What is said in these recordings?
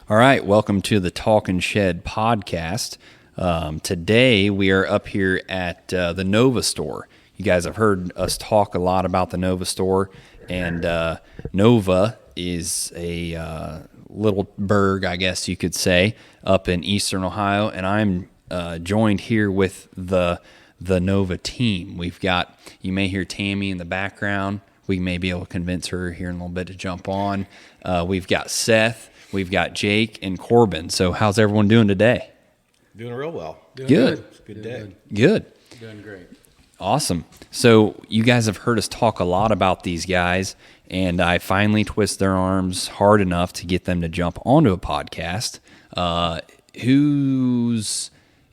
All right, welcome to the Talkin' Shed podcast. Today we are up here at the Nova store. You guys have heard us talk a lot about the Nova store, and Nova is a little burg, I guess you could say, up in eastern Ohio, and I'm joined here with the Nova team. We've got, you may hear Tammy in the background. We may be able to convince her here in a little bit to jump on. We've got Seth. We've got Jake and Corbin. So how's everyone doing today? Doing real well. Doing good. It's a good day. Good. Doing great. Awesome. So you guys have heard us talk a lot about these guys, and I finally twist their arms hard enough to get them to jump onto a podcast.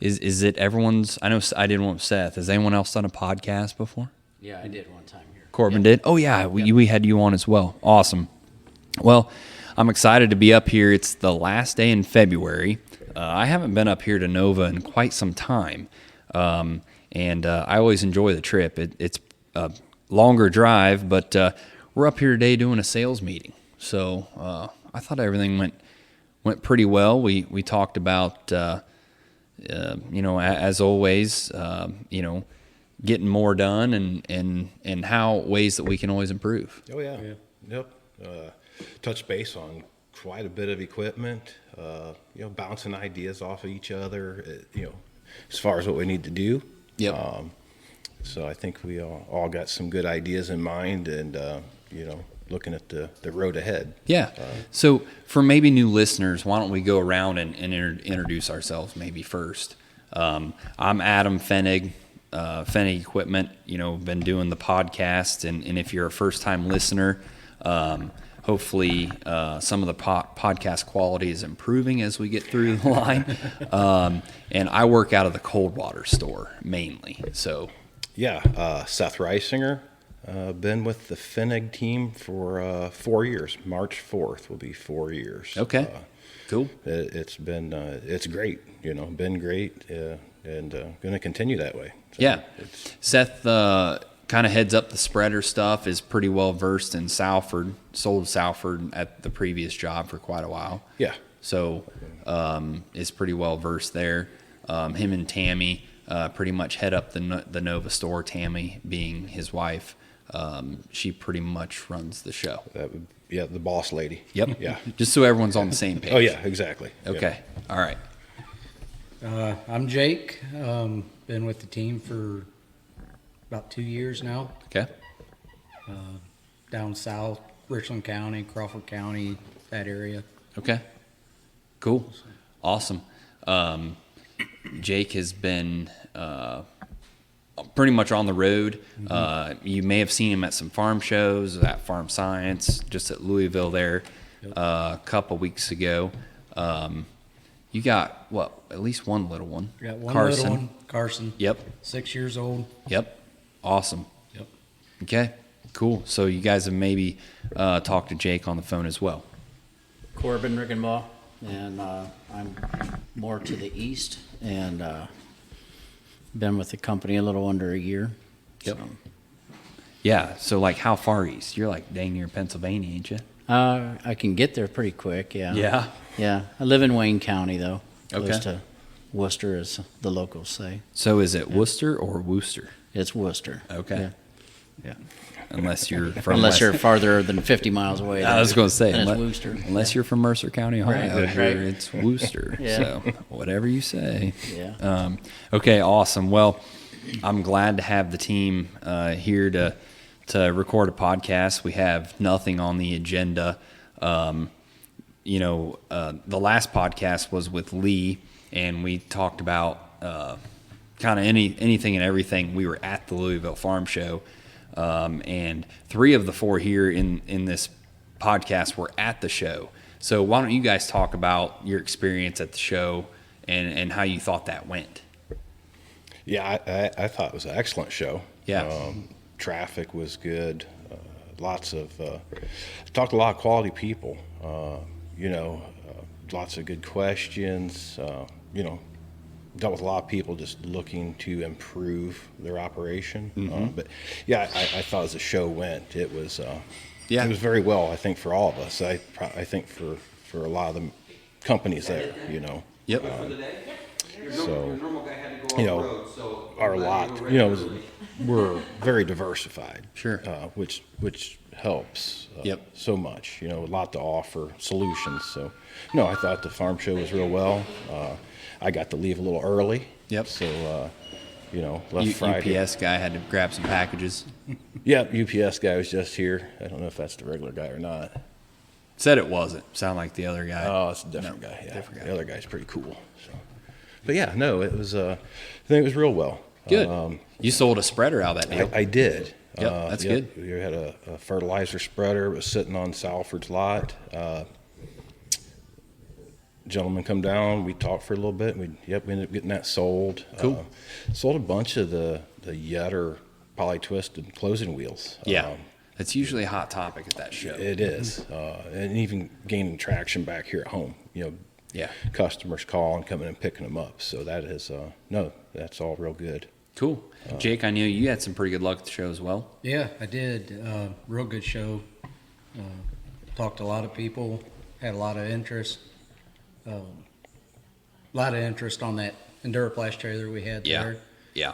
Is it everyone's? I know I did one with Seth. Has anyone else done a podcast before? Yeah, I did one time here. Corbin did? Oh, yeah. We had you on as well. Awesome. Well, I'm excited to be up here. It's the last day in February. I haven't been up here to Nova in quite some time, and I always enjoy the trip. It's a longer drive, but we're up here today doing a sales meeting. So I thought everything went pretty well. We talked about, as always, getting more done and how ways that we can always improve. Oh, yeah. Yep. Touch base on quite a bit of equipment, bouncing ideas off of each other, as far as what we need to do. Yep. So I think we all got some good ideas in mind and, looking at the road ahead. Yeah. So for maybe new listeners, why don't we go around and introduce ourselves maybe first? I'm Adam Fenig, Fenig Equipment, been doing the podcast. And if you're a first-time listener, hopefully some of the podcast quality is improving as we get through the line. And I work out of the cold water store mainly. So, yeah, Seth Reisinger, been with the Fenig team for 4 years. March 4th will be 4 years. Okay, cool. It's been it's great. Been great, and going to continue that way. So yeah, Seth kind of heads up the spreader stuff, is pretty well versed in Salford, sold Salford at the previous job for quite a while. Yeah. So is pretty well versed there. Him and Tammy pretty much head up the Nova store, Tammy being his wife. She pretty much runs the show. The boss lady. Yep. Yeah. Just so everyone's on the same page. Oh, yeah, exactly. Okay. Yeah. All right. I'm Jake. Been with the team for about 2 years now. Okay. Down south, Richland County, Crawford County, that area. Okay. Cool. Awesome. Jake has been pretty much on the road. Mm-hmm. You may have seen him at some farm shows, at Farm Science, just at Louisville there. Yep. A couple weeks ago. You got, at least one little one? I got one Carson. little one, Carson. Yep. 6 years old. Yep. Awesome. Yep. Okay, cool. So you guys have maybe talked to Jake on the phone as well. Corbin Rickenbaugh, and I'm more to the east, and been with the company a little under a year. Yep. So. Yeah, so like how far east? You're like dang near Pennsylvania, ain't you? I can get there pretty quick, yeah. Yeah? Yeah. I live in Wayne County, though. Okay. Close to Worcester, as the locals say. So is it Worcester or Wooster? It's Worcester. Okay. Yeah. Unless you're from Unless you're farther than 50 miles away. I was going to say, then it's Worcester. Unless you're from Mercer County, Ohio, Right. it's Worcester. Yeah. So whatever you say. Yeah. Okay, awesome. Well, I'm glad to have the team here to record a podcast. We have nothing on the agenda. The last podcast was with Lee, and we talked about kind of anything and everything. We were at the Louisville Farm Show, and 3 of the 4 here in this podcast were at the show. So why don't you guys talk about your experience at the show and how you thought that went? Yeah, I thought it was an excellent show. Yeah. Traffic was good. Talked to a lot of quality people. Lots of good questions. Dealt with a lot of people just looking to improve their operation. Mm-hmm. But yeah, I thought as the show went, it was Yeah. It was very well, I think, for all of us. I think for a lot of the companies there, you know. Yep. So, you know, our lot, you know, we're very diversified. Sure. Which helps Yep. so much. You know, a lot to offer solutions. So, no, I thought the farm show was real well. I got to leave a little early. Yep. So, you know, left Friday. UPS guy had to grab some packages. Yeah, UPS guy was just here. I don't know if that's the regular guy or not. Said it wasn't. Sound like the other guy. Oh, it's a different No, guy. Yeah, different guy. the other guy's pretty cool. So, but yeah, no, it was. I think it was real well. Good. You sold a spreader out of that deal. I did. Yep, that's good. We had a fertilizer spreader. It was sitting on Salford's lot. Gentleman come down. We talked for a little bit. We ended up getting that sold. Cool. Sold a bunch of the Yetter poly-twisted closing wheels. Yeah. It's usually a hot topic at that show. It is, and even gaining traction back here at home. You know, Yeah. customers calling, coming and picking them up. So that is, no, that's all real good. Cool. Jake, I knew you had some pretty good luck at the show as well. Yeah, I did. Real good show. Talked to a lot of people. Had a lot of interest. A lot of interest on that Enduraplast trailer we had Yeah. there. Yeah.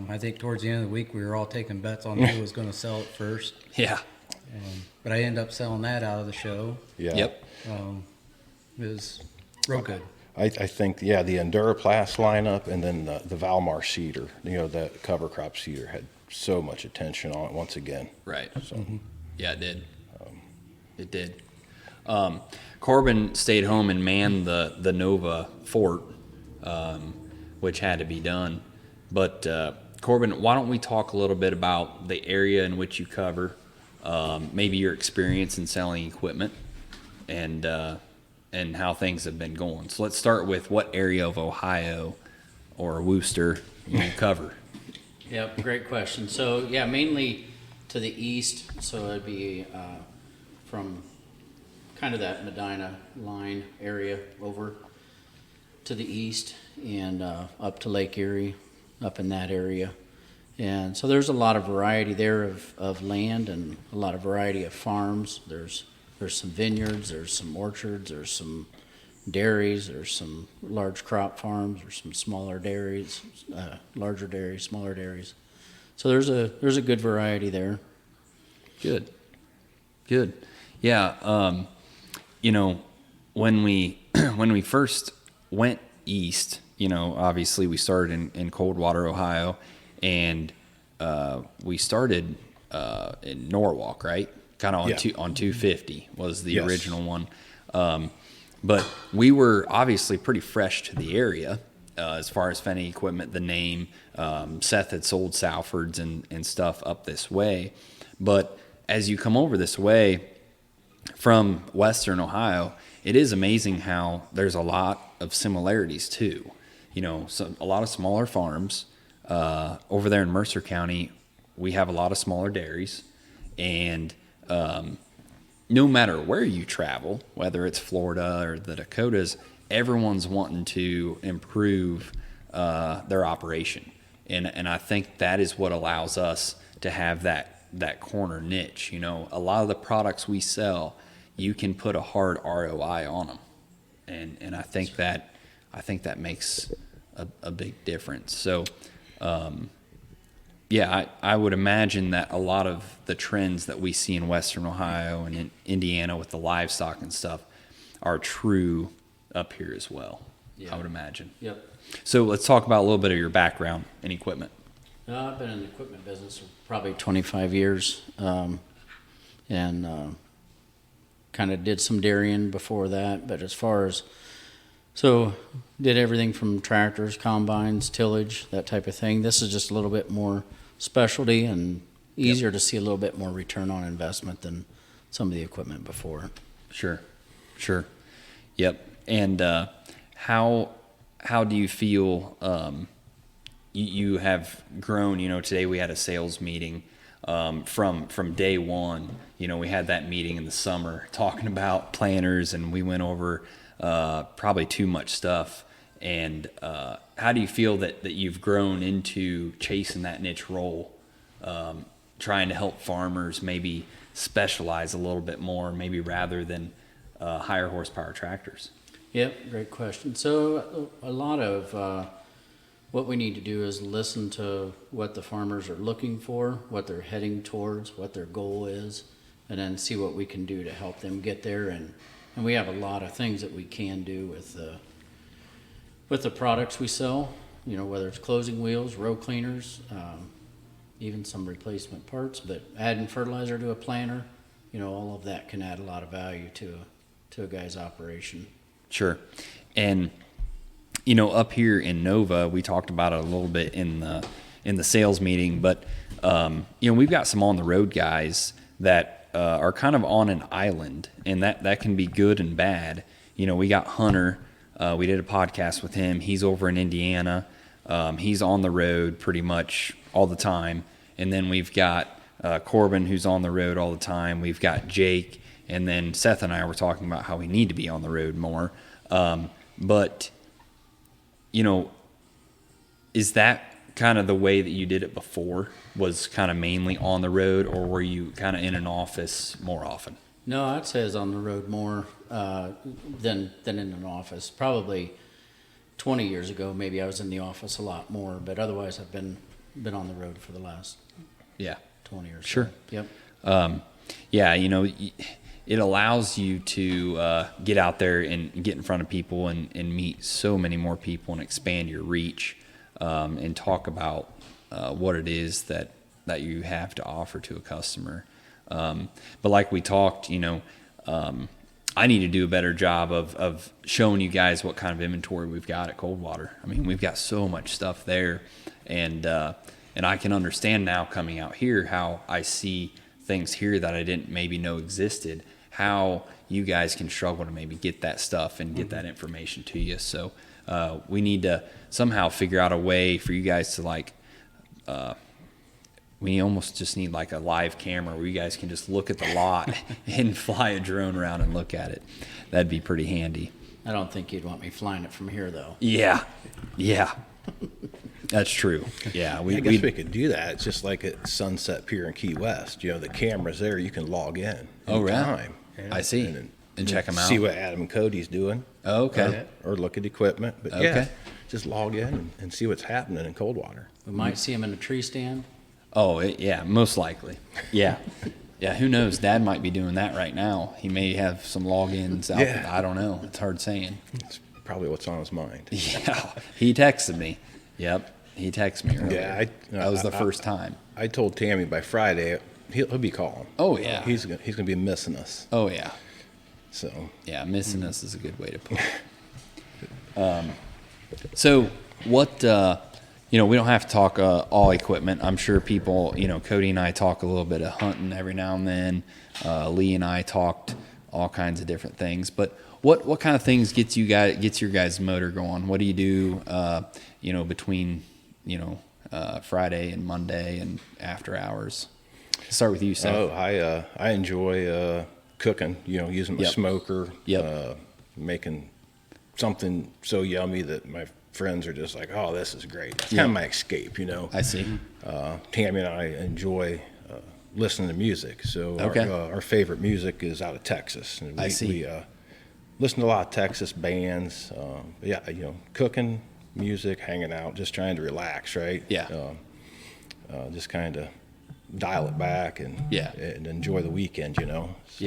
I think towards the end of the week we were all taking bets on who was going to sell it first. Yeah. But I ended up selling that out of the show. Yeah. Yep. It was real good. I think, yeah, the Enduraplast lineup and then the Valmar cedar, you know, that cover crop cedar had so much attention on it once again. Right. So, Yeah, it did. It did. Corbin stayed home and manned the Nova fort, which had to be done. But Corbin, why don't we talk a little bit about the area in which you cover, maybe your experience in selling equipment, and how things have been going. So let's start with what area of Ohio or Worcester you cover. Yep, great question. So, yeah, mainly to the east, so it'd be from kind of that Medina line area over to the east and up to Lake Erie, up in that area. And so there's a lot of variety there of land and a lot of variety of farms. There's some vineyards, there's some orchards, there's some dairies, there's some large crop farms, there's some smaller dairies, larger dairies, smaller dairies. So there's a good variety there. Good. Yeah. You know, when we first went east, you know, obviously we started in Coldwater, Ohio, and we started in Norwalk, right? Kind of on Yeah. on 250 was the Yes. original one. But we were obviously pretty fresh to the area as far as Fenny equipment, the name. Seth had sold Salfords and stuff up this way. But as you come over this way from Western Ohio, it is amazing how there's a lot of similarities too. You know, a lot of smaller farms. Over there in Mercer County, we have a lot of smaller dairies. And no matter where you travel, whether it's Florida or the Dakotas, everyone's wanting to improve their operation. And I think that is what allows us to have that corner niche. You know, a lot of the products we sell, you can put a hard ROI on them. And I think that makes a big difference. So, yeah, I would imagine that a lot of the trends that we see in Western Ohio and in Indiana with the livestock and stuff are true up here as well. Yeah. I would imagine. Yep. So let's talk about a little bit of your background in equipment. I've been in the equipment business for probably 25 years, and kind of did some dairying before that. But as far as did everything from tractors, combines, tillage, that type of thing. This is just a little bit more specialty and easier to see a little bit more return on investment than some of the equipment before. Sure. Yep. And how do you feel? You have grown. You know, today we had a sales meeting. From day one, you know, we had that meeting in the summer talking about planters, and we went over probably too much stuff. And how do you feel that you've grown into chasing that niche role, trying to help farmers maybe specialize a little bit more, maybe rather than higher horsepower tractors? Yep, great question. So a lot of what we need to do is listen to what the farmers are looking for, what they're heading towards, what their goal is, and then see what we can do to help them get there. And we have a lot of things that we can do with the products we sell, you know, whether it's closing wheels, row cleaners, even some replacement parts, but adding fertilizer to a planter, you know, all of that can add a lot of value to a guy's operation. Sure. And, you know, up here in Nova, we talked about it a little bit in the sales meeting, but, you know, we've got some on the road guys that are kind of on an island, and that can be good and bad. You know, we got Hunter. We did a podcast with him. He's over in Indiana. He's on the road pretty much all the time. And then we've got Corbin, who's on the road all the time. We've got Jake. And then Seth and I were talking about how we need to be on the road more. But, you know, is that kind of the way that you did it before, was kind of mainly on the road, or were you kind of in an office more often? No, I'd say I was on the road more than in an office. Probably 20 years ago, maybe I was in the office a lot more, but otherwise I've been on the road for the last 20 years. Sure. Yep. Yeah, you know, it allows you to get out there and get in front of people and meet so many more people and expand your reach, and talk about what it is that you have to offer to a customer. But like we talked, you know, I need to do a better job of showing you guys what kind of inventory we've got at Coldwater. I mean, we've got so much stuff there, and I can understand now coming out here how I see things here that I didn't maybe know existed, how you guys can struggle to maybe get that stuff and get that information to you. So we need to somehow figure out a way for you guys to, like, we almost just need like a live camera where you guys can just look at the lot and fly a drone around and look at it. That'd be pretty handy. I don't think you'd want me flying it from here, though. Yeah. That's true. Yeah, I guess we could do that. It's just like at Sunset Pier in Key West. You know, the camera's there. You can log in. Oh, right. Anytime. I see. And check them out. See what Adam and Cody's doing. Oh, okay. Or look at equipment. But yeah, just log in and see what's happening in Coldwater. We might see him in a tree stand. Oh, yeah, most likely. Yeah. Yeah, who knows? Dad might be doing that right now. He may have some logins out. Yeah. I don't know. It's hard saying. It's probably what's on his mind. Yeah. He texted me. Yep. He texted me earlier. Yeah, that was the first time. I told Tammy by Friday he'll be calling. Oh, yeah. He's gonna be missing us. Oh, yeah. So yeah, missing us is a good way to put it. So what? You know, we don't have to talk all equipment. I'm sure people, you know, Cody and I talk a little bit of hunting every now and then. Lee and I talked all kinds of different things. But what kind of things gets your guys' motor going? What do you do? You know, between Friday and Monday and after hours. Start with you, Seth. Oh, I enjoy cooking. You know, using my smoker. Yep. Making something so yummy that my friends are just like, oh, this is great. It's kind of my escape, you know. I see. Tammy and I enjoy listening to music. So Okay. our favorite music is out of Texas. And I see. We listen to a lot of Texas bands. But yeah, you know, cooking, music, hanging out, just trying to relax, right? Yeah. Just kind of dial it back and enjoy the weekend, you know. So,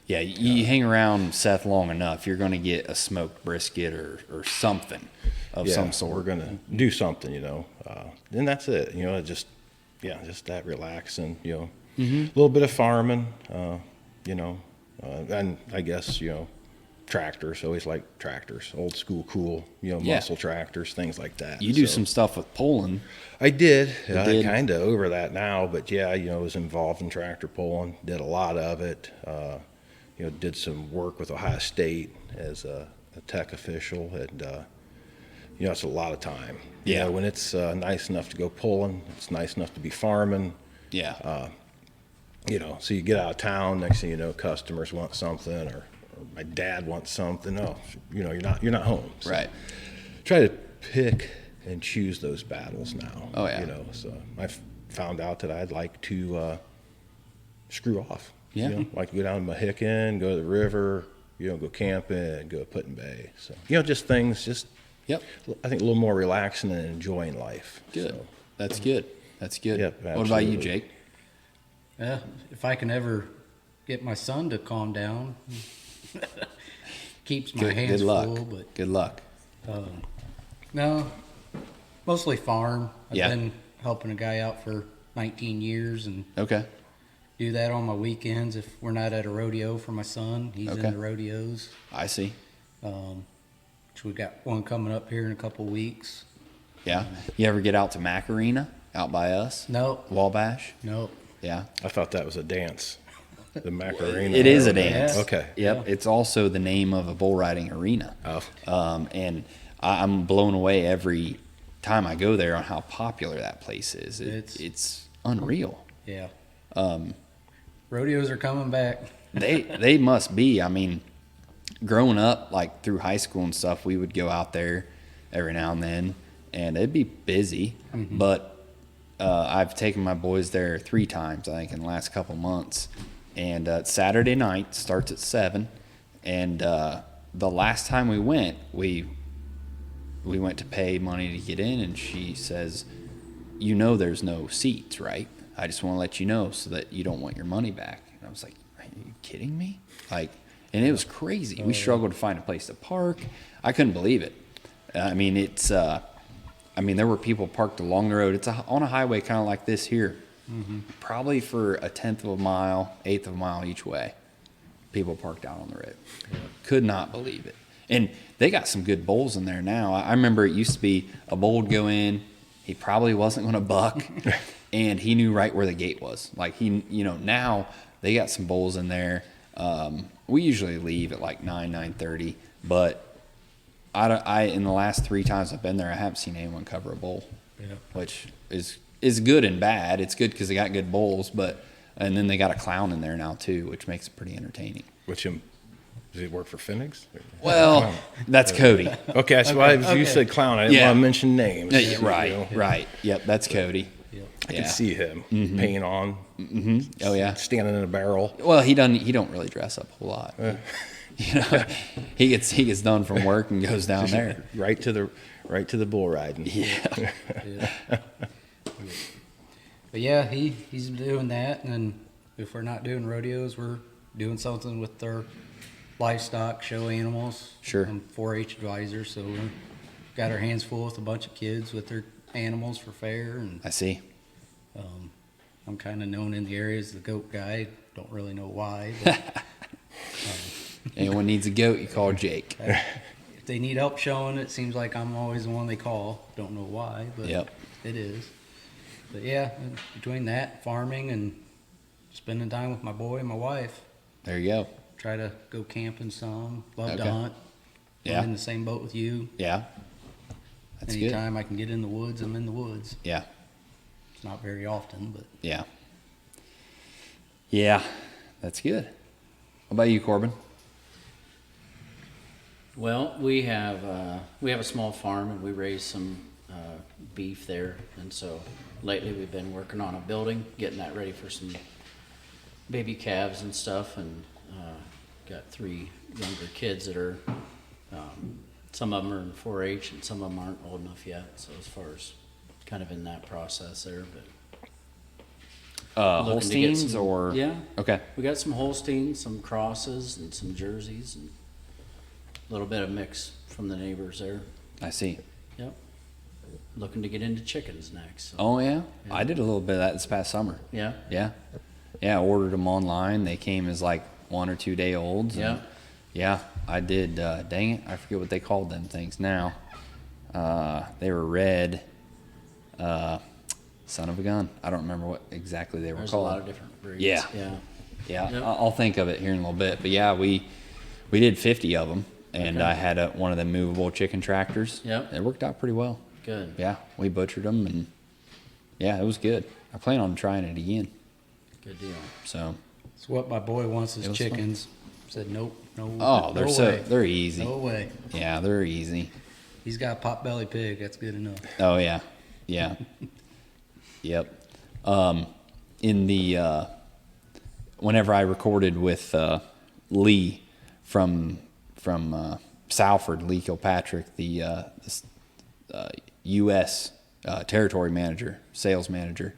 Yeah, you hang around Seth long enough, you're going to get a smoked brisket or something of some sort. We're going to do something, you know. And that's it, you know, just that relaxing, you know. A little bit of farming, you know, and I guess, you know, tractors, always like tractors, old school, cool, you know, muscle tractors, things like that. You do some stuff with pulling. I did. I'm kind of over that now, but yeah, you know, I was involved in tractor pulling, did a lot of it. You know, did some work with Ohio State as a tech official, and you know, it's a lot of time. You know, when it's nice enough to go pulling, it's nice enough to be farming. Yeah. You know, so you get out of town, next thing you know, customers want something, or my dad wants something. Oh, you know, you're not home. So Right. Try to pick and choose those battles now. Oh, yeah. You know, so I found out that I'd like to screw off. Yeah. You know, like to go down to Mohican, go to the river, go camping, go putting bay. So, just things, Yep. I think a little more relaxing and enjoying life. Good. So, That's good. That's good. Yep, what about you, absolutely. Jake? Yeah, if I can ever get my son to calm down, keeps my hands good luck. full. But Good luck. no, mostly farm. I've Yeah. been helping a guy out for 19 years and Okay. do that on my weekends if we're not at a rodeo for my son. He's Okay. in the rodeos. I see. Which we got one coming up here in a couple weeks. Yeah. You ever get out to Macarena out by us? Nope. Wabash? Nope. Yeah. I thought that was a dance. The Macarena. It is a dance. Yeah. Okay. Yep. It's also the name of a bull riding arena. Oh. And I'm blown away every time I go there on how popular that place is. It's unreal. Yeah. Rodeos are coming back. They must be. I mean, growing up, like through high school and stuff, we would go out there every now and then, and it'd be busy. But I've taken my boys there 3 times, I think, in the last couple months. And Saturday night starts at 7, and the last time we went, we went to pay money to get in, and she says, there's no seats, right? I just want to let you know so that you don't want your money back. And I was like, are you kidding me? And it was crazy. We struggled to find a place to park. I couldn't believe it. I mean, there were people parked along the road. It's on a highway kind of like this here, probably for 1/10 of a mile, 1/8 of a mile each way. People parked out on the road. Could not believe it. And they got some good bulls in there now. I remember it used to be a bull would go in. He probably wasn't going to buck, and he knew right where the gate was. Like now they got some bulls in there. We usually leave at like 9:30, but I in the last 3 times I've been there, I haven't seen anyone cover a bull, which is good and bad. It's good because they got good bulls, and then they got a clown in there now too, which makes it pretty entertaining. Does he work for Phoenix? Well, that's Cody. Okay, that's why you said clown. I didn't want to mention names. Right. Yep, that's Cody. I can see him paint on. Oh yeah, standing in a barrel. Well, he don't really dress up a whole lot. He gets done from work and goes down there right to the bull riding. Yeah. But yeah, he's doing that, and then if we're not doing rodeos, we're doing something with our livestock, show animals. Sure. I'm 4-H advisor, so we got our hands full with a bunch of kids with their animals for fair, and I see. I'm kind of known in the area as the goat guy. Don't really know why. But, Anyone needs a goat, you call Jake. if they need help showing, it seems like I'm always the one they call. Don't know why, but Yep. it is. But yeah, between that, farming, and spending time with my boy and my wife, There you go. try to go camping some. Love to Okay. hunt. Yeah. I'm in the same boat with you. Yeah. That's good. Anytime I can get in the woods, I'm in the woods. Yeah. It's not very often, but Yeah. Yeah. That's good. What about you, Corbin? Well, we have a small farm and we raise some beef there, and so lately we've been working on a building, getting that ready for some baby calves and stuff, and got 3 younger kids that are some of them are in 4-H and some of them aren't old enough yet. So as far as kind of in that process there, but looking to get Holsteins some- or yeah. Okay. We got some Holsteins, some crosses, and some jerseys, and a little bit of mix from the neighbors there. I see. Yep. Looking to get into chickens next. So. Oh yeah? I did a little bit of that this past summer. Yeah. Yeah. Yeah, I ordered them online. They came as like 1 or 2 day olds. Yeah. Yeah, I did. Dang it, I forget what they called them things now. They were red. Son of a gun. I don't remember what exactly they were There's called. a lot of different breeds. Yeah. Yeah. Yeah, Yep. I'll think of it here in a little bit. But yeah, we did 50 of them, and Okay. I had one of the movable chicken tractors. Yep. It worked out pretty well. Good. Yeah, we butchered them, and yeah, it was good. I plan on trying it again. Good deal. So. it's what my boy wants is It was fun. chickens. Said nope, no. Oh, they're no way. they're easy. No way. Yeah, they're easy. He's got a pot-belly pig. That's good enough. Oh yeah, yeah, yep. In the whenever I recorded with Lee from Salford, Lee Kilpatrick, the U.S. Territory manager, sales manager.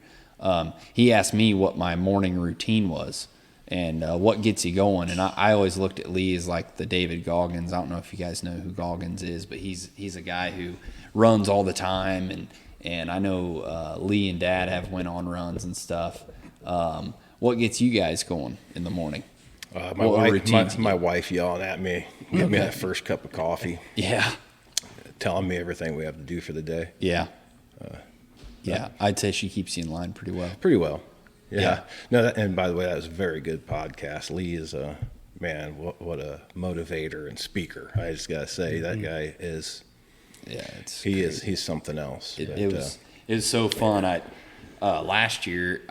He asked me what my morning routine was and what gets you going. And I always looked at Lee as like the David Goggins. I don't know if you guys know who Goggins is, but he's a guy who runs all the time. And I know Lee and Dad have went on runs and stuff. What gets you guys going in the morning? My wife yelling at me, give me that first cup of coffee. Yeah. Telling me everything we have to do for the day. Yeah. I'd say she keeps you in line pretty well. Pretty well. Yeah. No, and by the way, that was a very good podcast. Lee is man, what a motivator and speaker. I just got to say, that guy is, he's something else. It was so fun. Last year,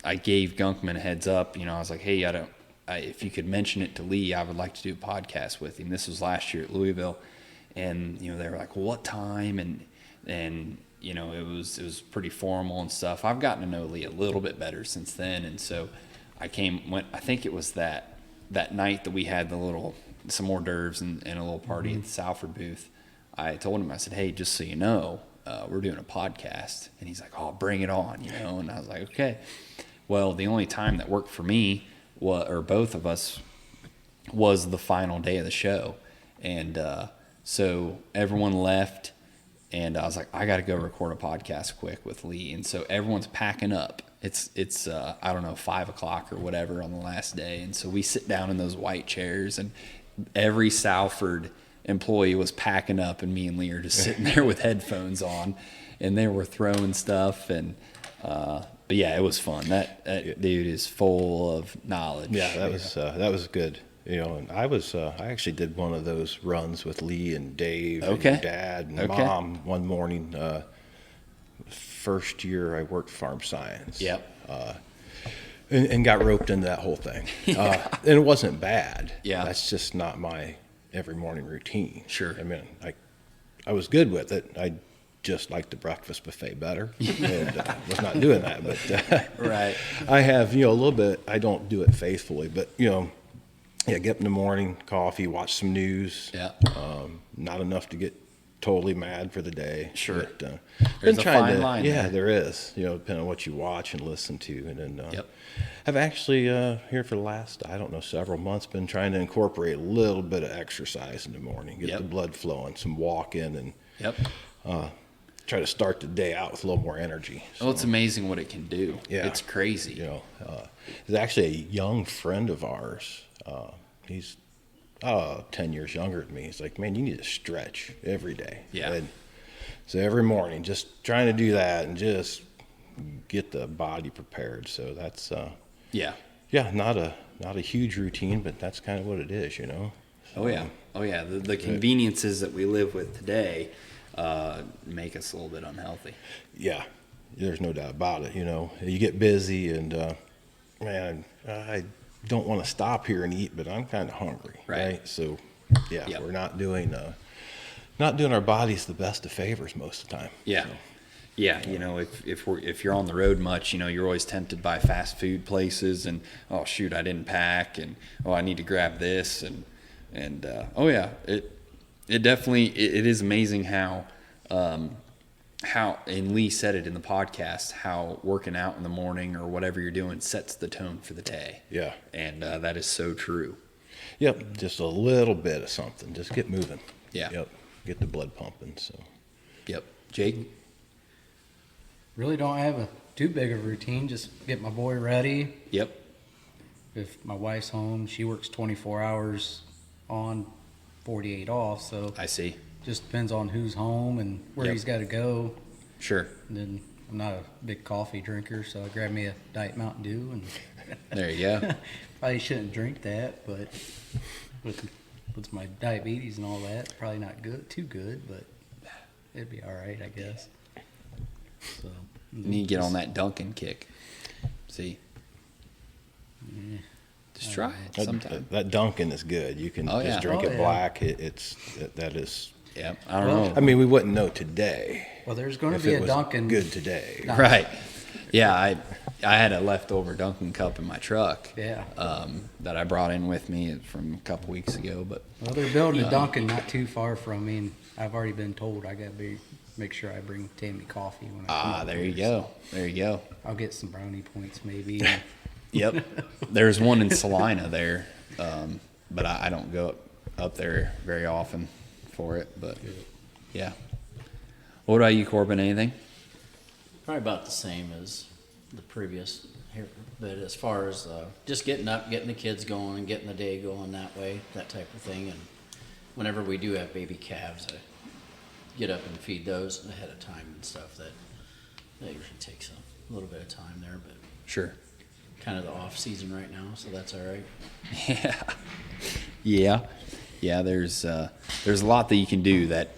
I gave Gunkman a heads up. I was like, hey, if you could mention it to Lee, I would like to do a podcast with him. This was last year at Louisville. And, they were like, well, what time? And it was pretty formal and stuff. I've gotten to know Lee a little bit better since then. And so I think it was that night that we had some hors d'oeuvres and a little party at the Salford booth. I told him, I said, hey, just so you know, we're doing a podcast. And he's like, oh, bring it on, and I was like, okay. Well, the only time that worked for me, or both of us, was the final day of the show. And so everyone left, and I was like, I got to go record a podcast quick with Lee. And so everyone's packing up. It's I don't know, 5:00 or whatever on the last day. And so we sit down in those white chairs, and every Salford employee was packing up, and me and Lee are just sitting there with headphones on, and they were throwing stuff. And but yeah, it was fun. That dude is full of knowledge. Yeah, that was good. And I actually did one of those runs with Lee and Dave and Dad and Mom one morning. First year I worked farm science. Yep. And got roped into that whole thing. And it wasn't bad. Yeah. That's just not my every morning routine. Sure. I mean, I was good with it. I just liked the breakfast buffet better. And was not doing that. But right. I have, a little bit, I don't do it faithfully, but, get up in the morning, coffee, watch some news. Yeah. Not enough to get totally mad for the day. Sure. But, there's a fine line. Yeah, there is. Depending on what you watch and listen to. And then I've actually here for the last, several months, been trying to incorporate a little bit of exercise in the morning, get the blood flowing, some walking, and try to start the day out with a little more energy. So, it's amazing what it can do. Yeah. It's crazy. There's actually a young friend of ours. He's 10 years younger than me. He's like, man, you need to stretch every day. Yeah. And so every morning, just trying to do that and just get the body prepared. So that's not a huge routine, but that's kind of what it is, So, oh yeah. The conveniences that we live with today make us a little bit unhealthy. Yeah, there's no doubt about it. You get busy, and man, I don't want to stop here and eat, but I'm kind of hungry, right? So, we're not doing our bodies the best of favors most of the time. Yeah. So. Yeah, if you're on the road much, you're always tempted by fast food places, and oh shoot, I didn't pack, and I need to grab this, and it definitely it is amazing how and Lee said it in the podcast, how working out in the morning or whatever you're doing sets the tone for the day. Yeah, and that is so true. Yep, just a little bit of something, just get moving. Yeah. Yep, get the blood pumping. So. Yep, Jake. Really don't have too big of a routine. Just get my boy ready. Yep. If my wife's home, she works 24 hours on, 48 off. So I see. Just depends on who's home and where he's got to go. Sure. And then I'm not a big coffee drinker, so I grab me a Diet Mountain Dew. And there you go. Probably shouldn't drink that, but with my diabetes and all that, probably not too good, but it'd be all right, I guess. So you need to get on that Dunkin' kick. See? Yeah. Just try it sometime. That Dunkin' is good. You can just drink it black. That is. Yeah, I don't know. I mean, we wouldn't know today. Well, there's going to be a Dunkin' good today. Right. Yeah, I had a leftover Dunkin' cup in my truck. Yeah. That I brought in with me from a couple weeks ago. But Well, they're building a Dunkin' not too far from me, and I've already been told I got to make sure I bring Tammy coffee when I come up there here, you go. There you go. I'll get some brownie points maybe. Yep. There's one in Salina there, but I don't go up there very often for it. But yeah. What about you, Corbin? Anything? Probably about the same as the previous here, but as far as just getting up, getting the kids going, and getting the day going that way, that type of thing. And whenever we do have baby calves, I get up and feed those ahead of time and stuff. That usually takes a little bit of time there, but Sure. kind of the off season right now, so that's all right. Yeah. There's a lot that you can do that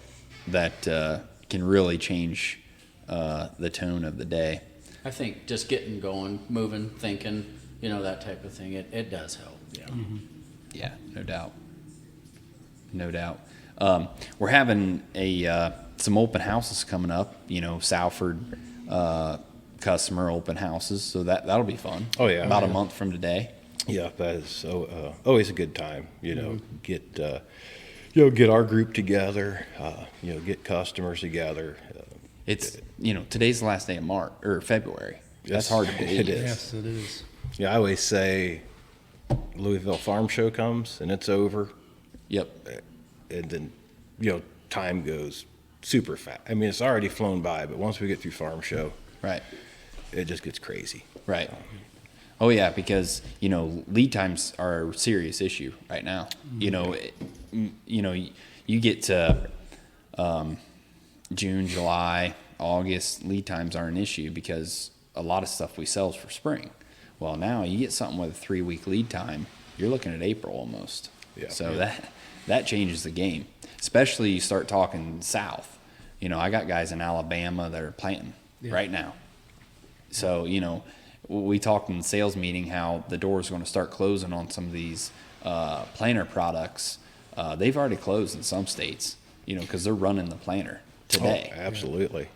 can really change the tone of the day. I think just getting going, moving, thinking, that type of thing, it does help. Yeah. Mm-hmm. Yeah, no doubt. We're having some open houses coming up. Salford customer open houses, so that'll be fun. Oh, yeah. About a month from today. Yeah, that is always a good time. Get our group together. Get customers together. It's today's the last day of March or February. That's Yes, hard to believe. it is. Yes, it is. Yeah, I always say Louisville Farm Show comes and it's over, Yep. and then time goes super fast. I mean, it's already flown by, but once we get through Farm Show, Right. it just gets crazy. Right. Oh yeah, because lead times are a serious issue right now. You get to June, July, August, lead times are an issue because a lot of stuff we sell is for spring. Well, now you get something with a 3-week lead time, you're looking at April almost. Yeah. So that changes the game, especially you start talking south. I got guys in Alabama that are planting right now. So, we talked in the sales meeting how the door is going to start closing on some of these planter products. They've already closed in some states, because they're running the planter today. Oh, absolutely.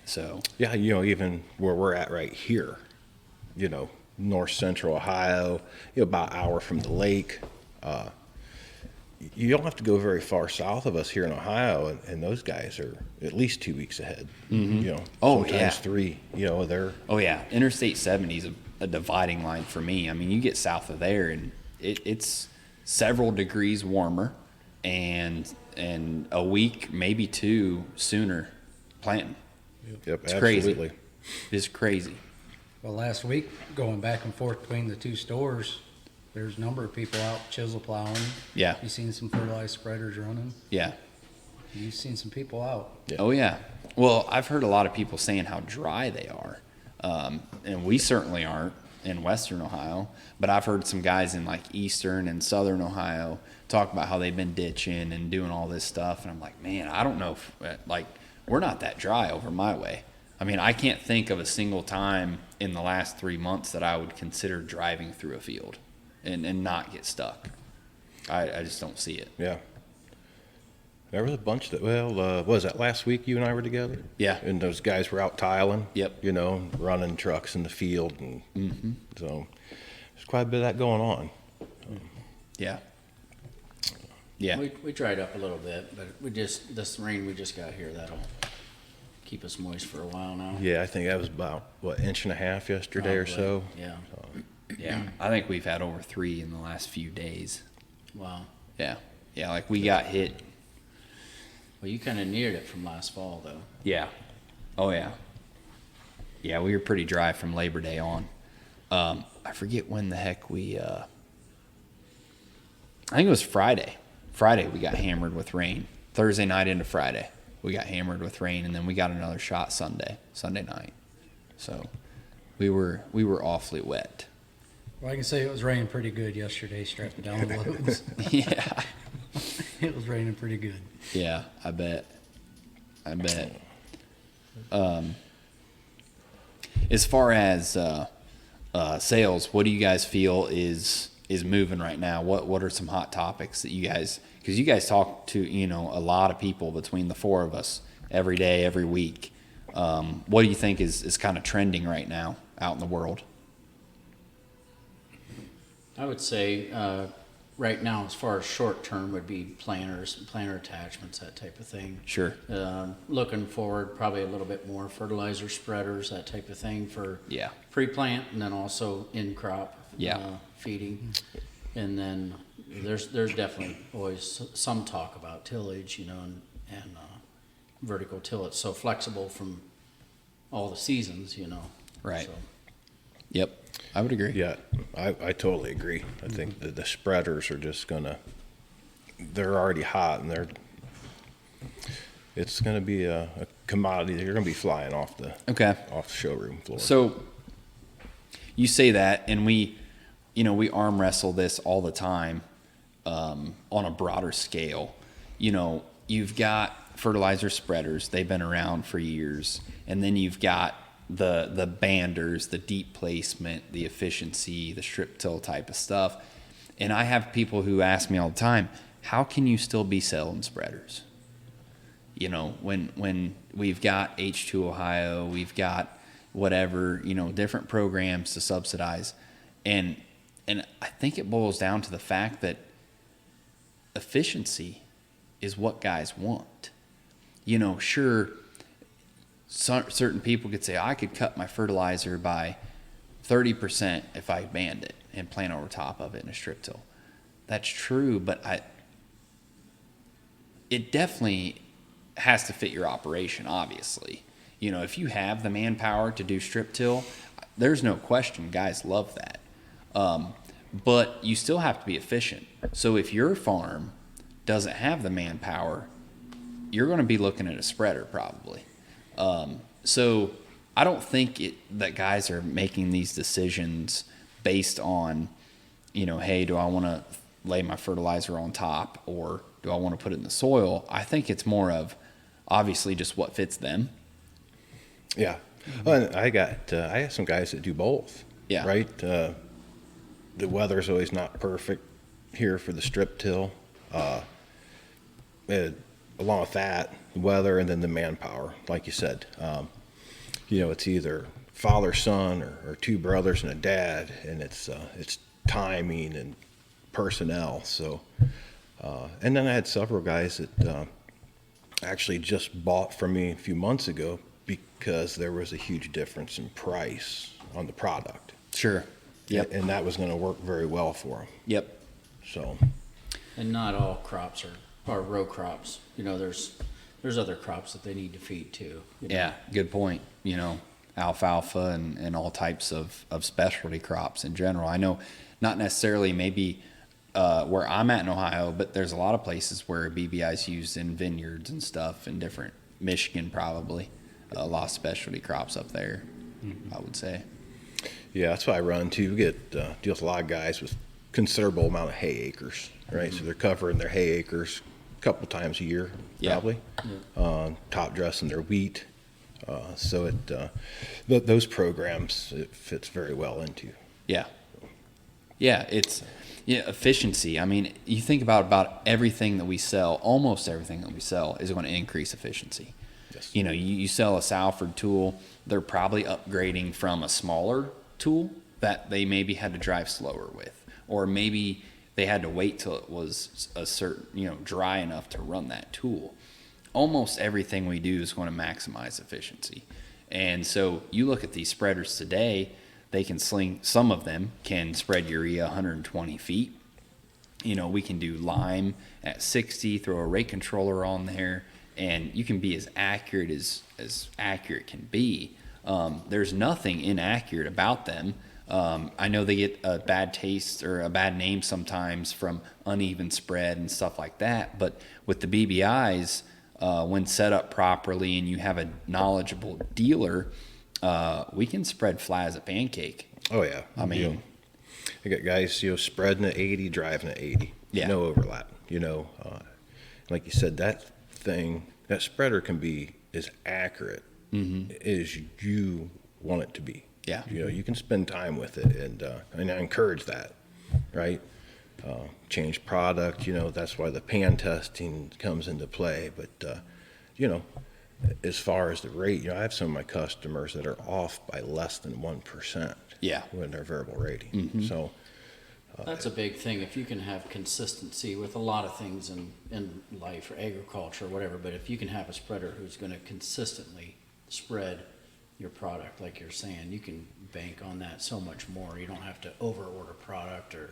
So, Yeah, even where we're at right here, north central Ohio, about an hour from the lake. You don't have to go very far south of us here in Ohio, and those guys are at least 2 weeks ahead. Oh, sometimes yeah. 3. They're oh yeah, Interstate 70 is a dividing line for me. I mean, you get south of there, and it's several degrees warmer, and a week, maybe 2 sooner planting. Yep, It's absolutely. crazy. It's crazy. Well, last week, going back and forth between the two stores, there's a number of people out chisel plowing. Yeah. You seen some fertilized spreaders running? Yeah. You've seen some people out. Yeah. Oh yeah. Well, I've heard a lot of people saying how dry they are, and we certainly aren't in Western Ohio. But I've heard some guys in like Eastern and Southern Ohio talk about how they've been ditching and doing all this stuff, and I'm like, man, I don't know if we're not that dry over my way. I mean, I can't think of a single time in the last 3 months that I would consider driving through a field and not get stuck. I just don't see it. Yeah. There was a bunch that, what was that, last week you and I were together? Yeah. And those guys were out tiling. Yep. Running trucks in the field. And so there's quite a bit of that going on. Yeah. Yeah. We dried up a little bit, but this rain we just got here, that'll keep us moist for a while now. Yeah, I think that was about, inch and a half yesterday or so. Yeah. Yeah. I think we've had over 3 in the last few days. Wow. Yeah. Yeah, like we got hit. Well, you kind of neared it from last fall, though. Yeah. Oh, yeah. Yeah, we were pretty dry from Labor Day on. I forget when the heck I think it was Friday. Friday we got hammered with rain. Thursday night into Friday we got hammered with rain, and then we got another shot Sunday night. So we were awfully wet. Well, I can say it was raining pretty good yesterday, strapping down the loads. Yeah. It was raining pretty good. Yeah, I bet. As far as sales, what do you guys feel is moving right now? What are some hot topics that you guys, because you guys talk to a lot of people between the 4 of us every day, every week. What do you think is kind of trending right now out in the world? I would say right now, as far as short term, would be planters, planter attachments, that type of thing. Sure. Looking forward, probably a little bit more fertilizer spreaders, that type of thing for Yeah. pre-plant, and then also in crop Yeah. feeding. And then there's definitely always some talk about tillage, and vertical till. It's so flexible from all the seasons, Right. So. Yep. I would agree. Yeah, I totally agree. I think that the spreaders are just they're already hot, and it's gonna be a commodity. They're gonna be flying off the showroom floor. So you say that, and we arm wrestle this all the time on a broader scale. You've got fertilizer spreaders. They've been around for years. And then you've got the banders, the deep placement, the efficiency, the strip till type of stuff. And I have people who ask me all the time, how can you still be selling spreaders? When we've got H2 Ohio, we've got whatever, different programs to subsidize. And I think it boils down to the fact that efficiency is what guys want. Sure, certain people could say, I could cut my fertilizer by 30% if I band it and plant over top of it in a strip till. That's true, but it definitely has to fit your operation, obviously. If you have the manpower to do strip till, there's no question guys love that. But you still have to be efficient. So if your farm doesn't have the manpower, you're going to be looking at a spreader probably. So I don't think that guys are making these decisions based on, hey, do I want to lay my fertilizer on top or do I want to put it in the soil? I think it's more of obviously just what fits them. Yeah. Well, I have some guys that do both. Yeah. Right. The weather's always not perfect here for the strip till. Along with that, the weather and then the manpower, like you said. It's either father, son, or two brothers and a dad, and it's timing and personnel. So, and then I had several guys that actually just bought from me a few months ago because there was a huge difference in price on the product. Sure. Yep. And that was going to work very well for them. Yep. So. And not all crops are row crops. There's other crops that they need to feed too. Yeah, good point. Alfalfa and all types of specialty crops in general. I know not necessarily maybe where I'm at in Ohio, but there's a lot of places where BBI is used in vineyards and stuff in different, Michigan probably, a lot of specialty crops up there, I would say. Yeah, that's what I run too. We deal with a lot of guys with considerable amount of hay acres, right? So they're covering their hay acres a couple times a year, probably. Yeah. Top dressing their wheat. So those programs it fits very well into. Yeah. Yeah, it's efficiency. I mean, you think about everything that we sell, almost everything that we sell is going to increase efficiency. Yes. You sell a Salford tool, they're probably upgrading from a smaller tool that they maybe had to drive slower with, or maybe they had to wait till it was a certain, dry enough to run that tool. Almost everything we do is going to maximize efficiency. And so you look at these spreaders today, they can some of them can spread urea 120 feet. We can do lime at 60, throw a rate controller on there, and you can be as accurate as accurate can be. There's nothing inaccurate about them. I know they get a bad taste or a bad name sometimes from uneven spread and stuff like that, but with the BBIs, when set up properly and you have a knowledgeable dealer, we can spread flat as a pancake. Oh yeah. I mean, I got guys, spreading at 80, driving at 80. Yeah. No overlap. Like you said, that spreader can be as accurate as you want it to be. Yeah. You can spend time with it, and I encourage that, right? Change product, that's why the pan testing comes into play. But, as far as the rate, I have some of my customers that are off by less than 1%. Yeah. When their variable rating. So, That's a big thing. If you can have consistency with a lot of things in life or agriculture or whatever, but if you can have a spreader who's going to consistently spread your product, like you're saying, you can bank on that so much more. You don't have to over order product or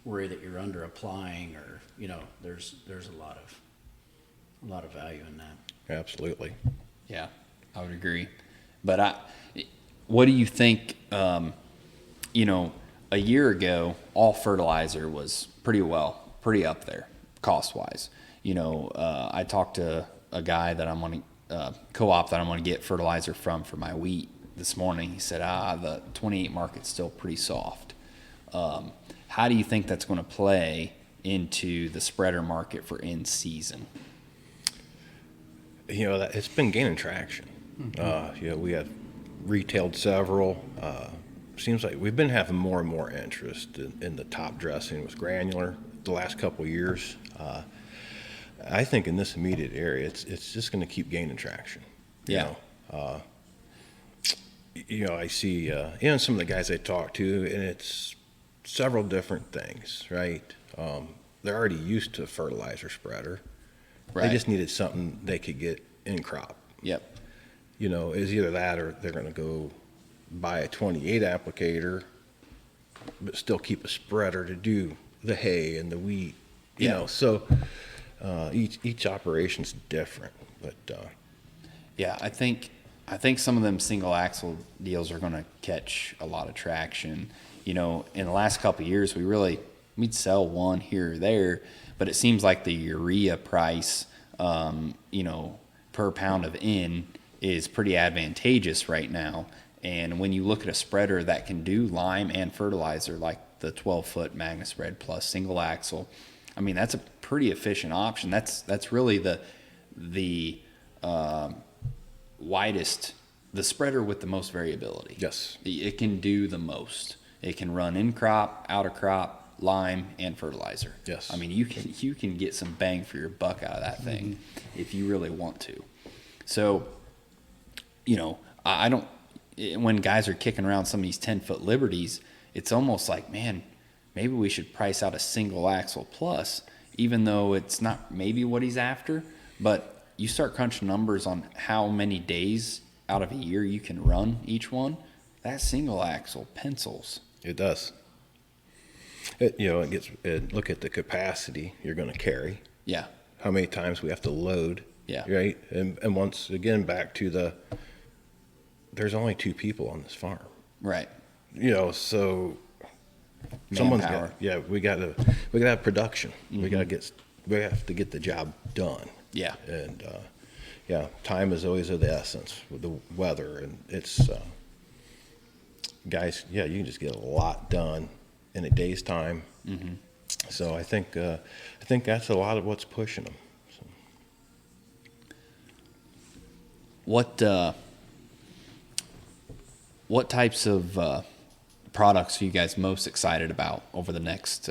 worry that you're under applying, or there's a lot of value in that. Absolutely. Yeah, I would agree. But what do you think? A year ago, all fertilizer was pretty up there cost wise. I talked to a guy that I'm on co-op that I'm going to get fertilizer from for my wheat this morning. He said, the 28 market's still pretty soft. How do you think that's going to play into the spreader market for in season? It's been gaining traction. We have retailed several. Seems like we've been having more and more interest in the top dressing with granular the last couple of years. I think in this immediate area, it's just going to keep gaining traction. I see, some of the guys I talk to, and it's several different things, right? They're already used to a fertilizer spreader. Right. They just needed something they could get in crop. Yep. It's either that or they're going to go buy a 28 applicator, but still keep a spreader to do the hay and the wheat. So each operation's different. But I think some of them single axle deals are going to catch a lot of traction. In the last couple of years, we'd sell one here or there, but it seems like the urea price, per pound of N is pretty advantageous right now. And when you look at a spreader that can do lime and fertilizer, like the 12-foot Magna Spread Plus single axle, I mean, that's a pretty efficient option. That's really the widest, the spreader with the most variability. Yes. It can do the most. It can run in crop, out of crop, lime, and fertilizer. Yes. I mean, you can get some bang for your buck out of that thing if you really want to. So, I don't. When guys are kicking around some of these 10-foot Liberties, it's almost like, man, maybe we should price out a single axle plus, even though it's not maybe what he's after. But you start crunching numbers on how many days out of a year you can run each one. That single axle pencils. It does. Look at the capacity you're going to carry. Yeah. How many times we have to load. Yeah. Right. And once again, back to there's only 2 people on this farm. Right. So Manpower. someone's got, we got to have production. We have to get the job done. Yeah. And, time is always of the essence with the weather, and it's, guys, you can just get a lot done in a day's time. Mm-hmm. So I think that's a lot of what's pushing them. So. What types of products are you guys most excited about over the next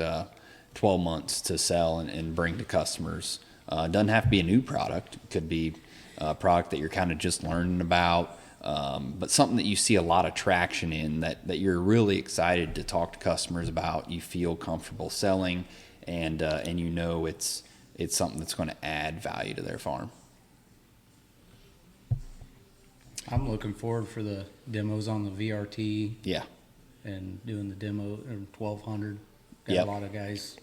12 months to sell and bring to customers? Doesn't have to be a new product. It could be a product that you're kind of just learning about, but something that you see a lot of traction in that you're really excited to talk to customers about, you feel comfortable selling, and it's something that's going to add value to their farm. I'm looking forward for the demos on the VRT. Yeah. And doing the demo in 1200. Got Yep. a lot of guys.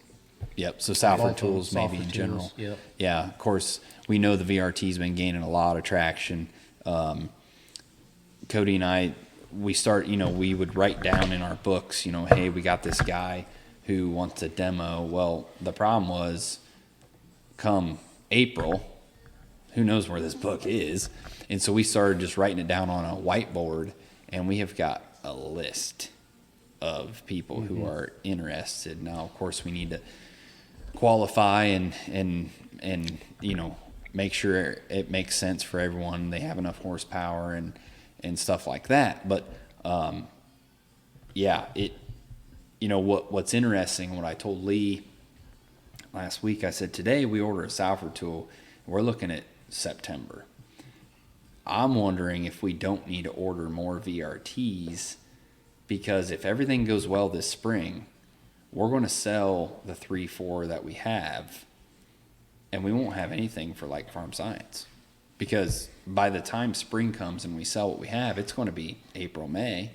Yep. So Salford Both tools maybe Salford in general. tools, yep. Yeah. Of course, we know the VRT's been gaining a lot of traction. Cody and I, we would write down in our books, hey, we got this guy who wants a demo. Well, the problem was come April, who knows where this book is. And so we started just writing it down on a whiteboard, and we have got a list of people who are interested. Now, of course, we need to qualify and make sure it makes sense for everyone. They have enough horsepower and stuff like that. But what's interesting, what I told Lee last week, I said, today we order a Salford tool, we're looking at September. I'm wondering if we don't need to order more VRTs, because if everything goes well this spring, we're going to sell the 3-4 that we have, and we won't have anything for like Farm Science, because by the time spring comes and we sell what we have, it's going to be April, May.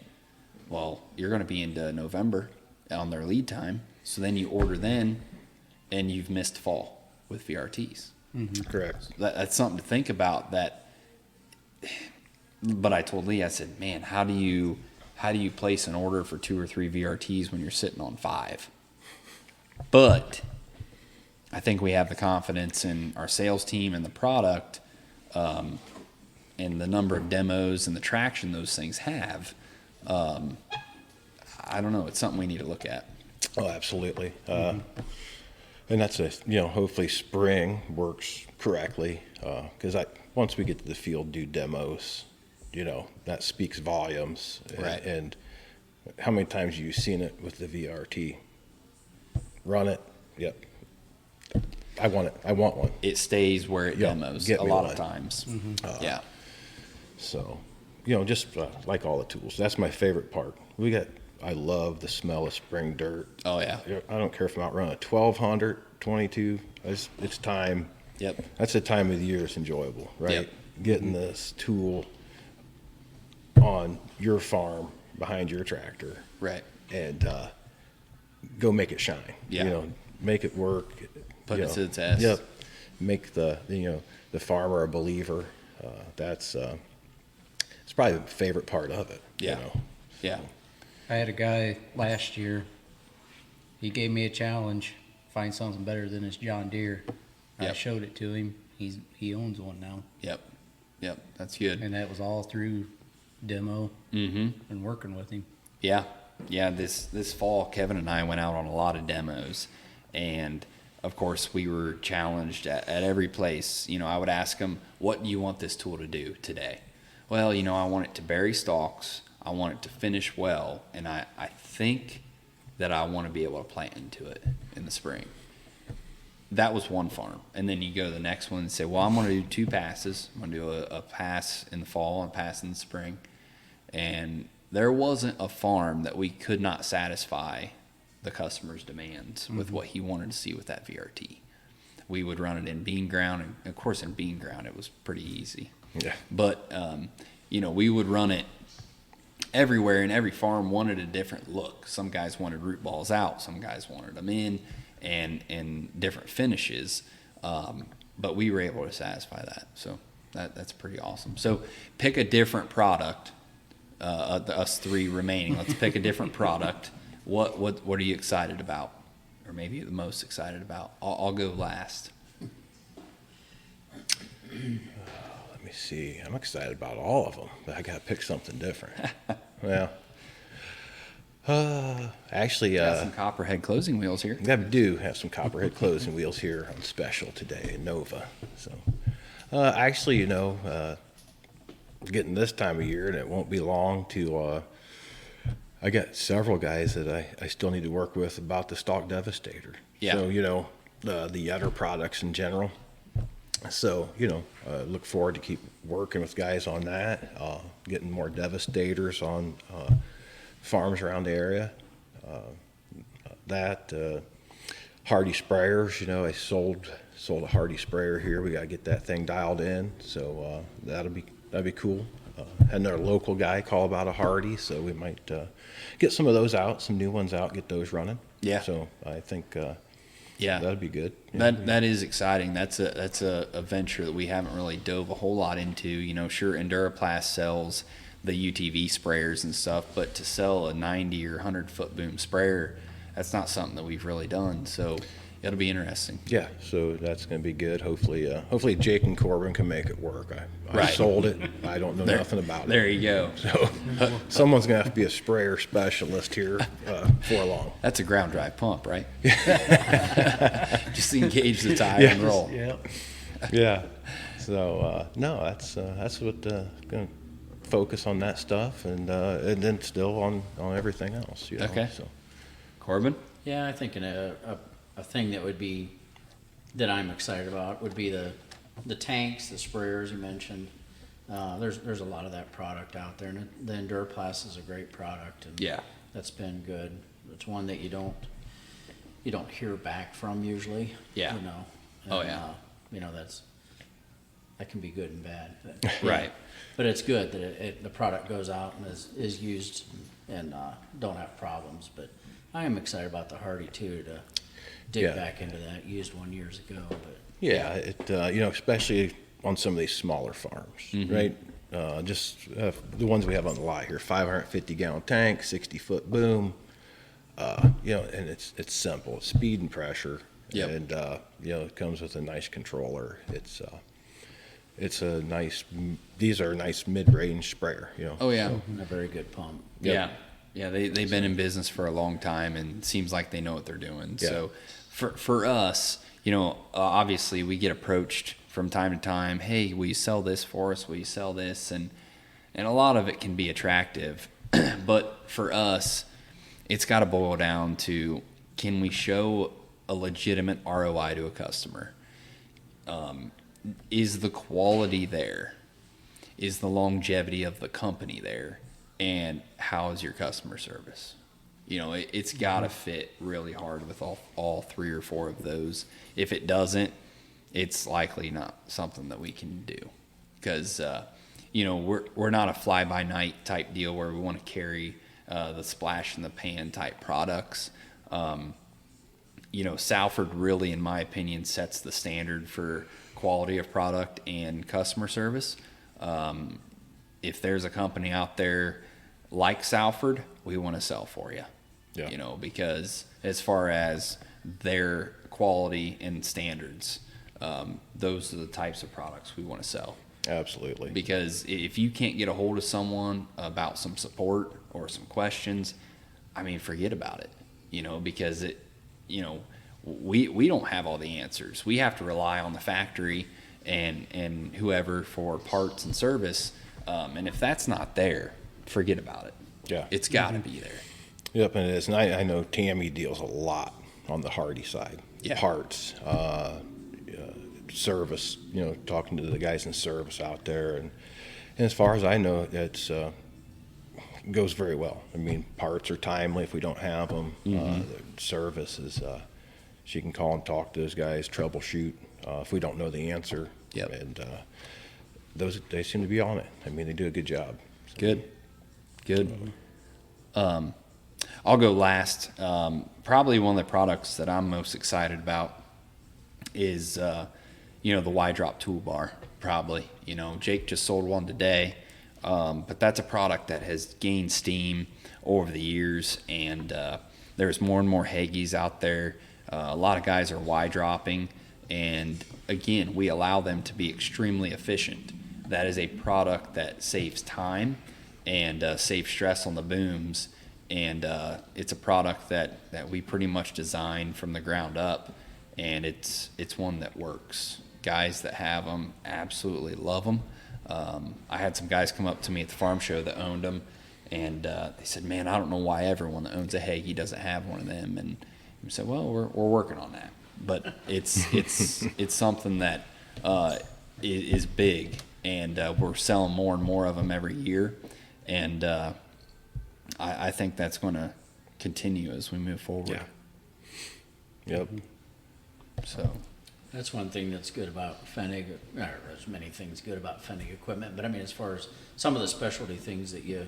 Well, you're going to be into November on their lead time. So then you order then, and you've missed fall with VRTs. Correct. That's something to think about. But I told Lee, I said, man, how do you place an order for 2 or 3 VRTs when you're sitting on 5? But I think we have the confidence in our sales team and the product, and the number of demos and the traction those things have. I don't know. It's something we need to look at. Oh, absolutely. And that's hopefully spring works correctly. Cause once we get to the field, do demos, that speaks volumes. Right. And how many times have you seen it with the VRT? Run it. Yep. I want it. I want one. It stays where it demos a lot of times. Yeah. So, just like all the tools, that's my favorite part. I love the smell of spring dirt. Oh yeah. I don't care if I'm out running 1200, 22. It's time. Yep. That's the time of the year it's enjoyable, right? Yep. Getting this tool on your farm behind your tractor. Right. And go make it shine. Yeah. Make it work. Put it to the test. Yep. Make the farmer a believer. That's it's probably the favorite part of it. Yeah. Yeah. I had a guy last year. He gave me a challenge: find something better than his John Deere. I Yep. showed it to him. He owns one now, Yep. That's good. and that was all through demo and working with him. Yeah. This fall, Kevin and I went out on a lot of demos, and of course we were challenged at every place. I would ask them, "What do you want this tool to do today?" Well, I want it to bury stalks. I want it to finish well, and I think that I want to be able to plant into it in the spring. That was one farm. And then you go to the next one and say, well, I'm going to do 2 passes. I'm going to do a pass in the fall and a pass in the spring. And there wasn't a farm that we could not satisfy the customer's demands with what he wanted to see with that VRT. We would run it in bean ground, and of course in bean ground it was pretty easy. Yeah. But, we would run it everywhere, and every farm wanted a different look. Some guys wanted root balls out, some guys wanted them in, and different finishes. But we were able to satisfy that. So that's pretty awesome. So pick a different product, us 3 remaining. Let's pick a different product. What are you excited about? Or maybe the most excited about? I'll go last. Let me see. I'm excited about all of them, but I got to pick something different. Well, actually, Got some copperhead closing wheels here. I do have some copperhead closing wheels here on special today in Nova. So, actually, getting this time of year, and it won't be long to. I got several guys that I still need to work with about the stalk devastator. Yeah. So the other products in general. So, look forward to keep working with guys on that, getting more devastators on farms around the area. Hardy sprayers, I sold a Hardy sprayer here. We got to get that thing dialed in. So that'd be cool. Had another local guy call about a Hardy, so we might get some of those out, some new ones out, get those running. Yeah. So I think Yeah, that'd be good. That is exciting. That's a venture that we haven't really dove a whole lot into. Sure, Enduraplast sells the UTV sprayers and stuff, but to sell a 90 or 100 foot boom sprayer, that's not something that we've really done. So it'll be interesting. Yeah, so that's going to be good. Hopefully Jake and Corbin can make it work. I Right. sold it. I don't know nothing about There it. you go. So someone's going to have to be a sprayer specialist here before long. That's a ground drive pump, right? Just engage the tire and roll. Yeah. Yeah. So no, that's what going to focus on that stuff, and then still on everything else. Okay. So Corbin? Yeah, I think a thing that I'm excited about would be the tanks, the sprayers you mentioned. There's a lot of that product out there, and the Enduraplast is a great product, and Yeah. that's been good. It's one that you don't you don't hear back from usually. Yeah. You know. Oh, yeah. You know, that can be good and bad. But, Right. But it's good that the product goes out and is used and don't have problems. But I am excited about the Hardy too, to dig back into that. Used one years ago, but Yeah, it especially on some of these smaller farms, right? Just the ones we have on the lot here, 550-gallon tank, 60-foot boom. And it's simple, it's speed and pressure, and it comes with a nice controller. It's a nice. These are a nice mid-range sprayer. Oh yeah. a very good pump. Yeah. They've been in business for a long time, and it seems like they know what they're doing. Yeah. So for us, obviously we get approached from time to time. Hey, will you sell this for us? Will you sell this? And a lot of it can be attractive, but for us, it's got to boil down to, can we show a legitimate ROI to a customer? Is the quality there? Is the longevity of the company there? And how is your customer service? It's got to fit really hard with all 3 or 4 of those. If it doesn't, it's likely not something that we can do, because we're not a fly-by-night type deal where we want to carry the splash in the pan type products. Salford really, in my opinion, sets the standard for quality of product and customer service. If there's a company out there like Salford, we want to sell for you. Yeah. Because as far as their quality and standards, those are the types of products we want to sell. Absolutely. Because if you can't get a hold of someone about some support or some questions, forget about it. Because we don't have all the answers. We have to rely on the factory and whoever for parts and service. And if that's not there, forget about it. Yeah. It's got to be there. Yep, and it is. And I know Tammy deals a lot on the Hardy side. Yeah. Parts, service, talking to the guys in service out there. And as far as I know, it goes very well. Parts are timely if we don't have them. The service is, she can call and talk to those guys, troubleshoot if we don't know the answer. Yep. And they seem to be on it. They do a good job. So. Good. I'll go last. Probably one of the products that I'm most excited about is, the Y-Drop toolbar. Probably, Jake just sold one today, but that's a product that has gained steam over the years, and there's more and more Hagies out there. A lot of guys are Y-dropping, and again, we allow them to be extremely efficient. That is a product that saves time and saves stress on the booms. And it's a product that we pretty much designed from the ground up, and it's one that works. Guys that have them absolutely love them. I had some guys come up to me at the farm show that owned them, and they said, "Man, I don't know why everyone that owns a Hagee doesn't have one of them." And we said, "Well, we're working on that." But it's something that is big, and we're selling more and more of them every year, and I think that's going to continue as we move forward. Yeah. Yep. So That's one thing that's good about Fennig. There's many things good about Fennig equipment, but as far as some of the specialty things that you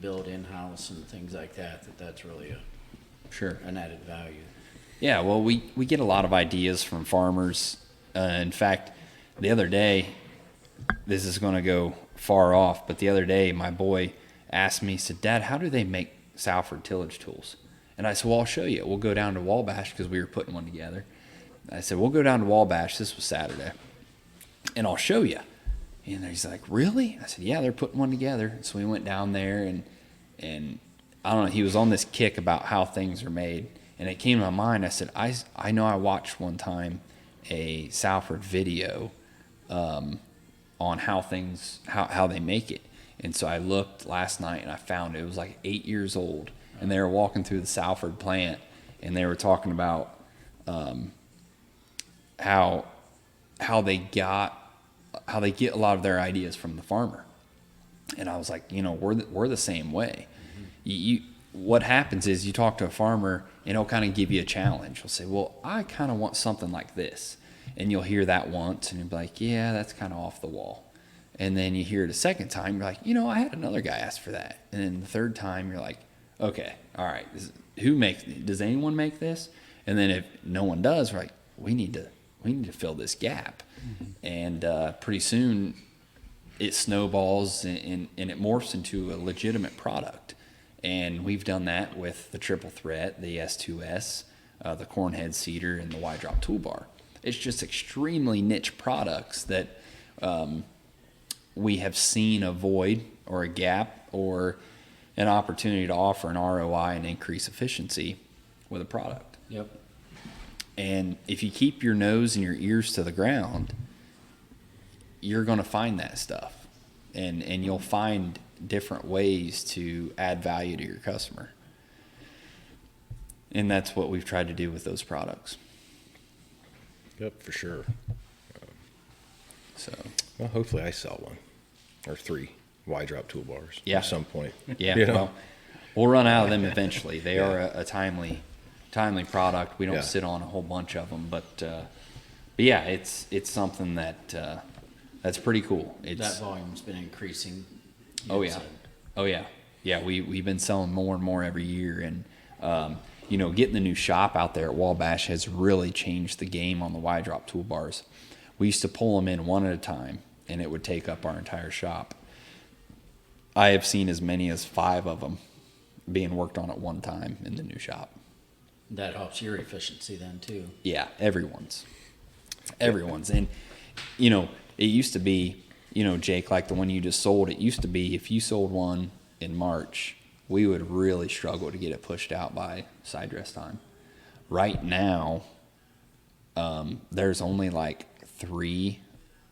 build in-house and things like that's really an added value. Yeah, well, we get a lot of ideas from farmers. In fact, the other day, this is going to go far off, but the other day my boy asked me, he said, "Dad, how do they make Salford tillage tools?" And I said, "Well, I'll show you. We'll go down to Wabash," because we were putting one together. I said, "We'll go down to Wabash." This was Saturday. "And I'll show you." And he's like, "Really?" I said, "Yeah, they're putting one together." So we went down there, and I don't know, he was on this kick about how things are made. And it came to my mind. I said, I know I watched one time a Salford video on how they make it. And so I looked last night and I found it was like 8 years old. And they were walking through the Salford plant and they were talking about how they get a lot of their ideas from the farmer. And I was like, we're the same way. Mm-hmm. What happens is you talk to a farmer, and he'll kind of give you a challenge. He'll say, well, I kind of want something like this. And you'll hear that once, and you'll be like, yeah, that's kind of off the wall. And then you hear it a second time, you're like, I had another guy ask for that. And then the third time, you're like, okay, all right, does anyone make this? And then if no one does, we're like, we need to fill this gap. Mm-hmm. And pretty soon it snowballs and it morphs into a legitimate product. And we've done that with the Triple Threat, the S2S, the Cornhead Cedar, and the Wide Drop Toolbar. It's just extremely niche products that we have seen a void or a gap or an opportunity to offer an ROI and increase efficiency with a product. Yep. And if you keep your nose and your ears to the ground, you're going to find that stuff. And you'll find different ways to add value to your customer. And that's what we've tried to do with those products. Yep, for sure. So, well, hopefully I sell one or 3 wide drop toolbars yeah. at some point. Yeah, well, we'll run out of them eventually. They are a timely product. We don't sit on a whole bunch of them, but yeah, it's something that that's pretty cool. That volume's been increasing. Oh yeah. We've been selling more and more every year, and getting the new shop out there at Wabash has really changed the game on the wide drop toolbars. We used to pull them in one at a time, and it would take up our entire shop. I have seen as many as 5 of them being worked on at one time in the new shop. That helps your efficiency then too. Yeah, everyone's. And, it used to be, Jake, like the one you just sold, it used to be if you sold one in March, we would really struggle to get it pushed out by side dress time. Right now, there's only like 3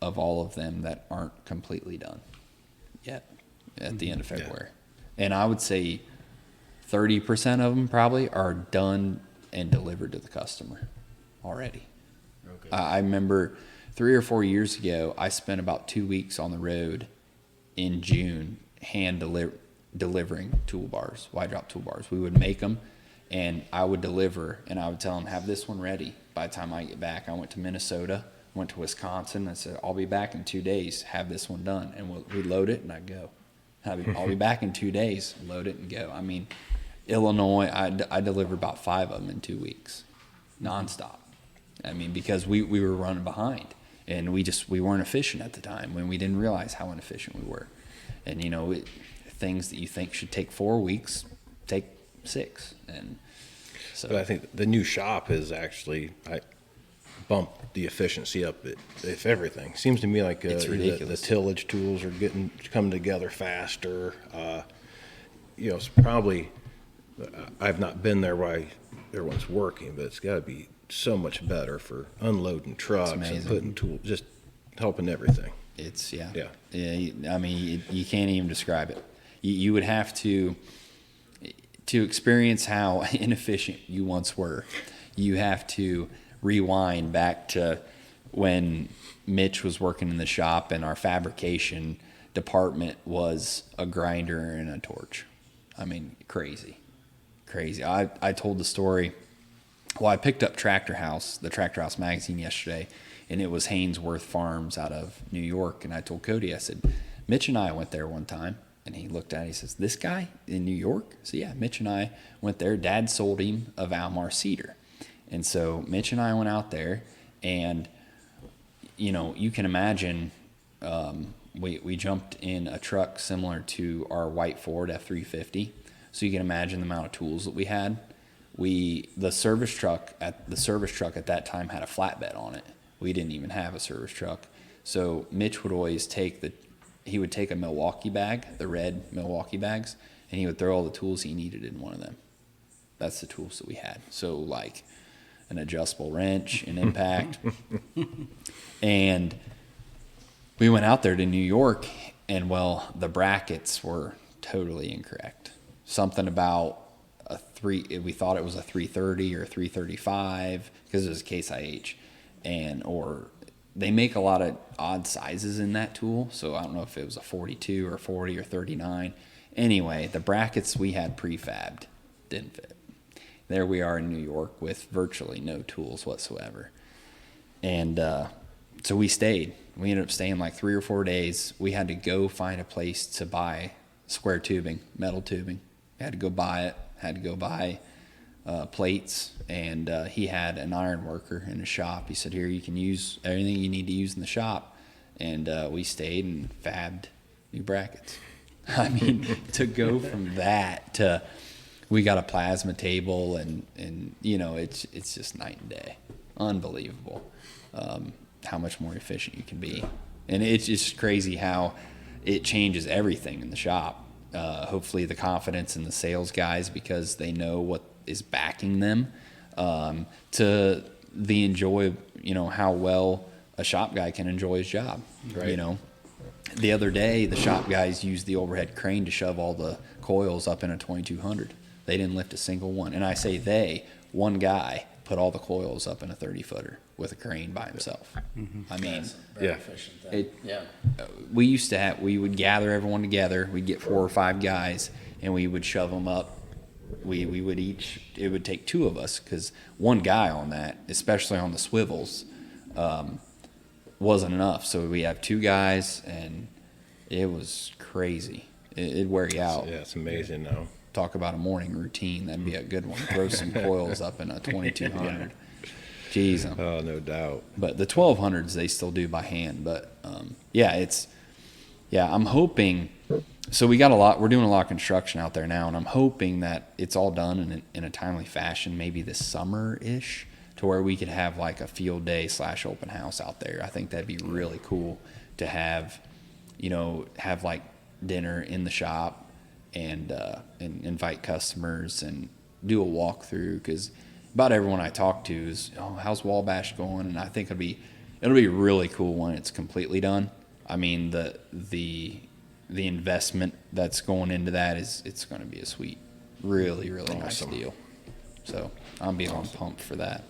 of all of them that aren't completely done yet at the end of February. Yeah. And I would say 30% of them probably are done and delivered to the customer already. Okay. I remember 3 or 4 years ago, I spent about 2 weeks on the road in June delivering toolbars, wide drop toolbars. We would make them, and I would deliver, and I would tell them, have this one ready by the time I get back. I went to Minnesota, went to Wisconsin. I said, I'll be back in 2 days. Have this one done. And we'd load it, and I'd go. I'll be back in 2 days. Load it and go. I mean, Illinois, I delivered about 5 of them in 2 weeks, nonstop. I mean, because we were running behind, and we weren't efficient at the time when we didn't realize how inefficient we were. And, things that you think should take 4 weeks take 6. And so, but I think the new shop is actually, I bumped the efficiency up, if everything. Seems to me like it's ridiculous. The tillage tools are coming together faster. It's probably, I've not been there while everyone's working, but it's got to be so much better for unloading trucks and putting tools, just helping everything. It's yeah. I mean, you can't even describe it. You would have to experience how inefficient you once were. You have to rewind back to when Mitch was working in the shop and our fabrication department was a grinder and a torch. I mean, crazy. I told the story. Well, I picked up the Tractor House magazine yesterday, and it was Haynesworth Farms out of New York. And I told Cody, I said, Mitch and I went there one time. And he looked at it, he says, this guy in New York? So yeah, Mitch and I went there. Dad sold him a Valmar cedar. And so Mitch and I went out there, and, you can imagine we jumped in a truck similar to our white Ford F-350. So you can imagine the amount of tools that we had. The service truck at that time had a flatbed on it. We didn't even have a service truck. So Mitch would always he would take a Milwaukee bag, the red Milwaukee bags, and he would throw all the tools he needed in one of them. That's the tools that we had. So like an adjustable wrench, an impact. And we went out there to New York, and the brackets were totally incorrect. Something about we thought it was a 330 or a 335 because it was a Case IH, or they make a lot of odd sizes in that tool, so I don't know if it was a 42 or 40 or 39. Anyway, the brackets we had prefabbed didn't fit. there we are in New York with virtually no tools whatsoever. And so we stayed. We ended up staying like 3 or 4 days. We had to go find a place to buy square tubing, metal tubing. Had to go buy it. Had to go buy plates. And he had an iron worker in his shop. He said, here, you can use everything you need to use in the shop. And we stayed and fabbed new brackets. I mean, to go from that to we got a plasma table and you know, it's just night and day. Unbelievable. How much more efficient you can be. And it's just crazy how it changes everything in the shop. Hopefully the confidence in the sales guys, because they know what is backing them, to the enjoy, you know, how well a shop guy can enjoy his job. Right. You know, the other day, the shop guys used the overhead crane to shove all the coils up in a 2200. They didn't lift a single one. And I say they, one guy put all the coils up in a 30-footer with a crane by himself. I mean, Very efficient then. we used to have, we would gather everyone together. We'd get 4 or 5 guys and we would shove them up. We would each, it would take 2 of us, because one guy on that, especially on the swivels, wasn't enough. So we have 2 guys, and it was crazy. It'd wear you out. Yeah, it's amazing now. Talk about a morning routine. That'd be a good one. Throw some coils up in a 2200. Jeez. Oh, no doubt. But the 1200s they still do by hand. But I'm hoping. So we got a lot. We're doing a lot of construction out there now, and I'm hoping that it's all done in a timely fashion, maybe this summer-ish, to where we could have like a field day / open house out there. I think that'd be really cool to have, you know, have like dinner in the shop and invite customers and do a walkthrough, because about everyone I talk to is, oh, how's Wabash going? And I think it'll be really cool when it's completely done. I mean, the investment that's going into that it's going to be a sweet, really nice deal. So I'm beyond pumped for that.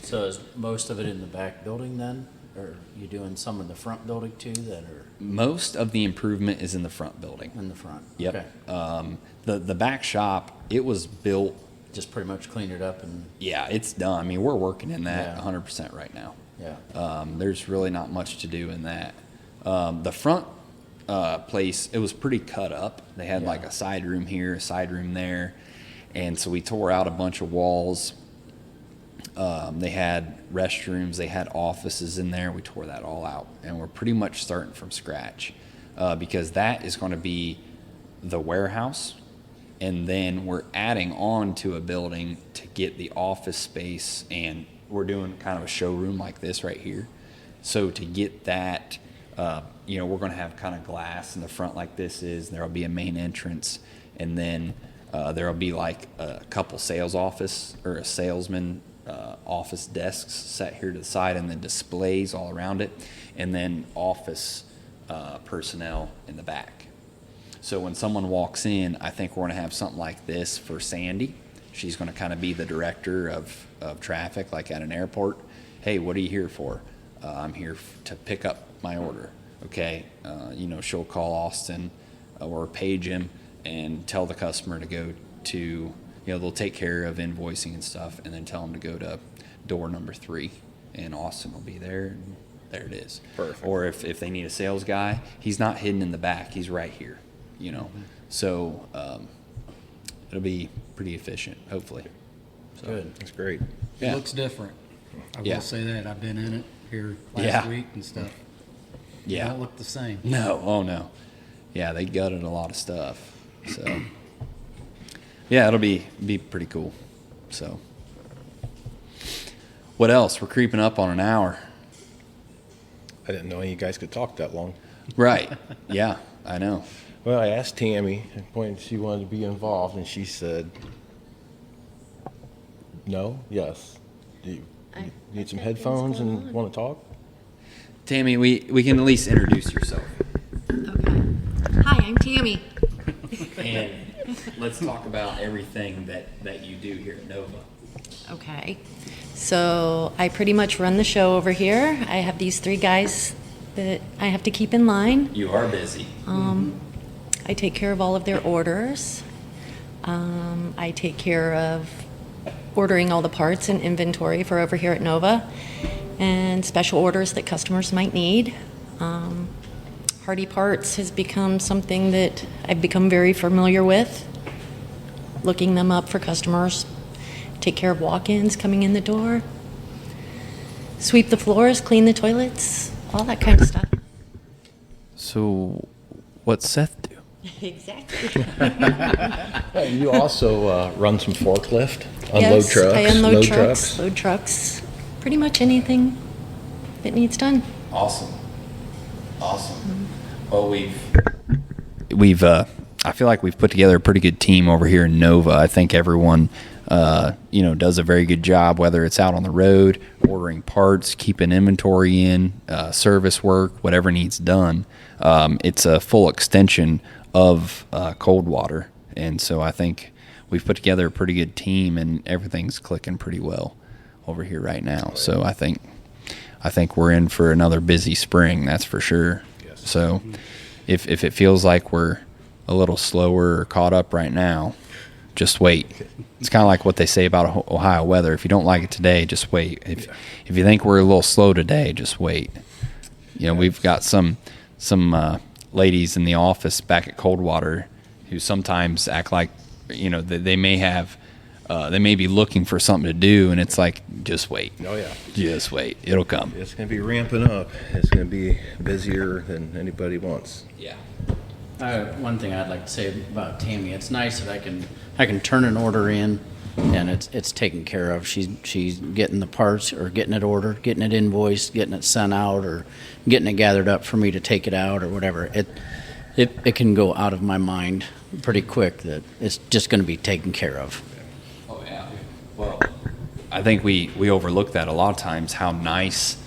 So is most of it in the back building then? Or are you doing some in the front building too that are Most of the improvement is in the front building. in the front? Yep. Okay. The back shop, it was built. Just pretty much cleaned it up and, Yeah, it's done. I mean, we're working in that Yeah. 100% right now. yeah. There's really not much to do in that. The front place, it was pretty cut up. They had like a side room here, a side room there. And so we tore out a bunch of walls. They had restrooms, they had offices in there. We tore that all out, and we're pretty much starting from scratch, because that is going to be the warehouse, and then we're adding on to a building to get the office space, and we're doing kind of a showroom like this right here. So to get that, you know, we're going to have kind of glass in the front like this is. There'll be a main entrance, and then there'll be like a couple sales office or a salesman office desks set here to the side, and then displays all around it, and then office personnel in the back. So when someone walks in, I think we're going to have something like this for Sandy. She's going to kind of be the director of traffic, like at an airport. Hey, what are you here for? I'm here to pick up my order. Okay, you know, she'll call Austin or page him and tell the customer to go to, you know, they'll take care of invoicing and stuff, and then tell them to go to door number 3, and Austin will be there, and there it is. Perfect. Or if they need a sales guy, he's not hidden in the back, he's right here, you know. So it'll be pretty efficient, hopefully. So, Good. That's great. It Yeah. looks different. I Yeah. will say that. I've been in it here last Yeah. week and stuff. It Yeah. don't look the same. No, oh no. Yeah, they gutted a lot of stuff. So yeah, it'll be pretty cool. So what else? We're creeping up on an hour. I didn't know you guys could talk that long. Right. Yeah, I know. Well, I asked Tammy at one point if she wanted to be involved, and she said, no, yes. Do you need some headphones and want to talk? Tammy, we can at least introduce yourself. Okay. Hi, I'm Tammy. And let's talk about everything that you do here at Nova. Okay. So I pretty much run the show over here. I have these 3 guys that I have to keep in line. You are busy. I take care of all of their orders. I take care of ordering all the parts and inventory for over here at Nova, and special orders that customers might need. Hardy Parts has become something that I've become very familiar with, looking them up for customers, take care of walk-ins coming in the door, sweep the floors, clean the toilets, all that kind of stuff. So, what's Seth do? Exactly. You also run some forklift, unload Yes, trucks, I unload load trucks, load trucks, pretty much anything that needs done. Awesome. Well, I feel like we've put together a pretty good team over here in Nova. I think everyone, does a very good job, whether it's out on the road, ordering parts, keeping inventory in, service work, whatever needs done. It's a full extension of Coldwater. And so I think we've put together a pretty good team, and everything's clicking pretty well over here right now. So I think we're in for another busy spring, that's for sure. Yes. So if it feels like we're a little slower or caught up right now, just wait. It's kind of like what they say about Ohio weather. If you don't like it today, just wait. If you think we're a little slow today, just wait. We've got some ladies in the office back at Coldwater who sometimes act like, they may be looking for something to do, and it's like, just wait. Oh, yeah. Just wait. It'll come. It's going to be ramping up. It's going to be busier than anybody wants. Yeah. One thing I'd like to say about Tammy, it's nice that I can turn an order in and it's taken care of. She's getting the parts, or getting it ordered, getting it invoiced, getting it sent out, or getting it gathered up for me to take it out or whatever. It can go out of my mind pretty quick that it's just going to be taken care of. Oh, yeah. Well, I think we overlook that a lot of times, how nice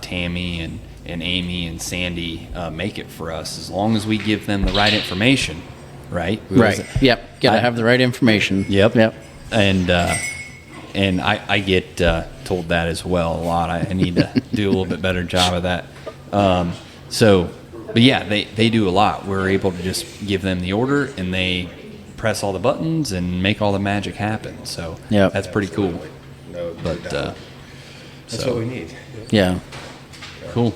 Tammy and Amy and Sandy make it for us, as long as we give them the right information, right? Right. Yep. Got to have the right information. Yep. Yep. And I get told that as well a lot. I need to do a little bit better job of that. But yeah, they do a lot. We're able to just give them the order, and they press all the buttons and make all the magic happen. So Yep. that's pretty cool. No But doubt. That's what we need. Yeah. cool.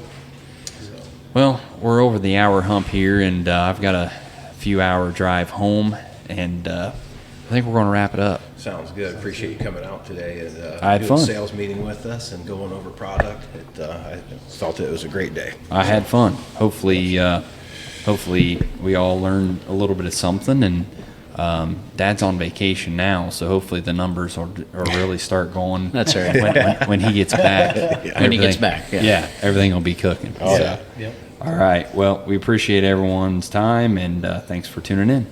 Well, we're over the hour hump here, and I've got a few hour drive home, and I think we're going to wrap it up. Sounds good. Appreciate you coming out today and I had doing fun. a sales meeting with us and going over product. I felt it was a great day. I had fun. Hopefully we all learned a little bit of something, and Dad's on vacation now, so hopefully the numbers will really start going. That's right. when he gets back. When he gets back, yeah. Everything will be cooking. Oh, yeah. Yep. All right. Well, we appreciate everyone's time, and thanks for tuning in.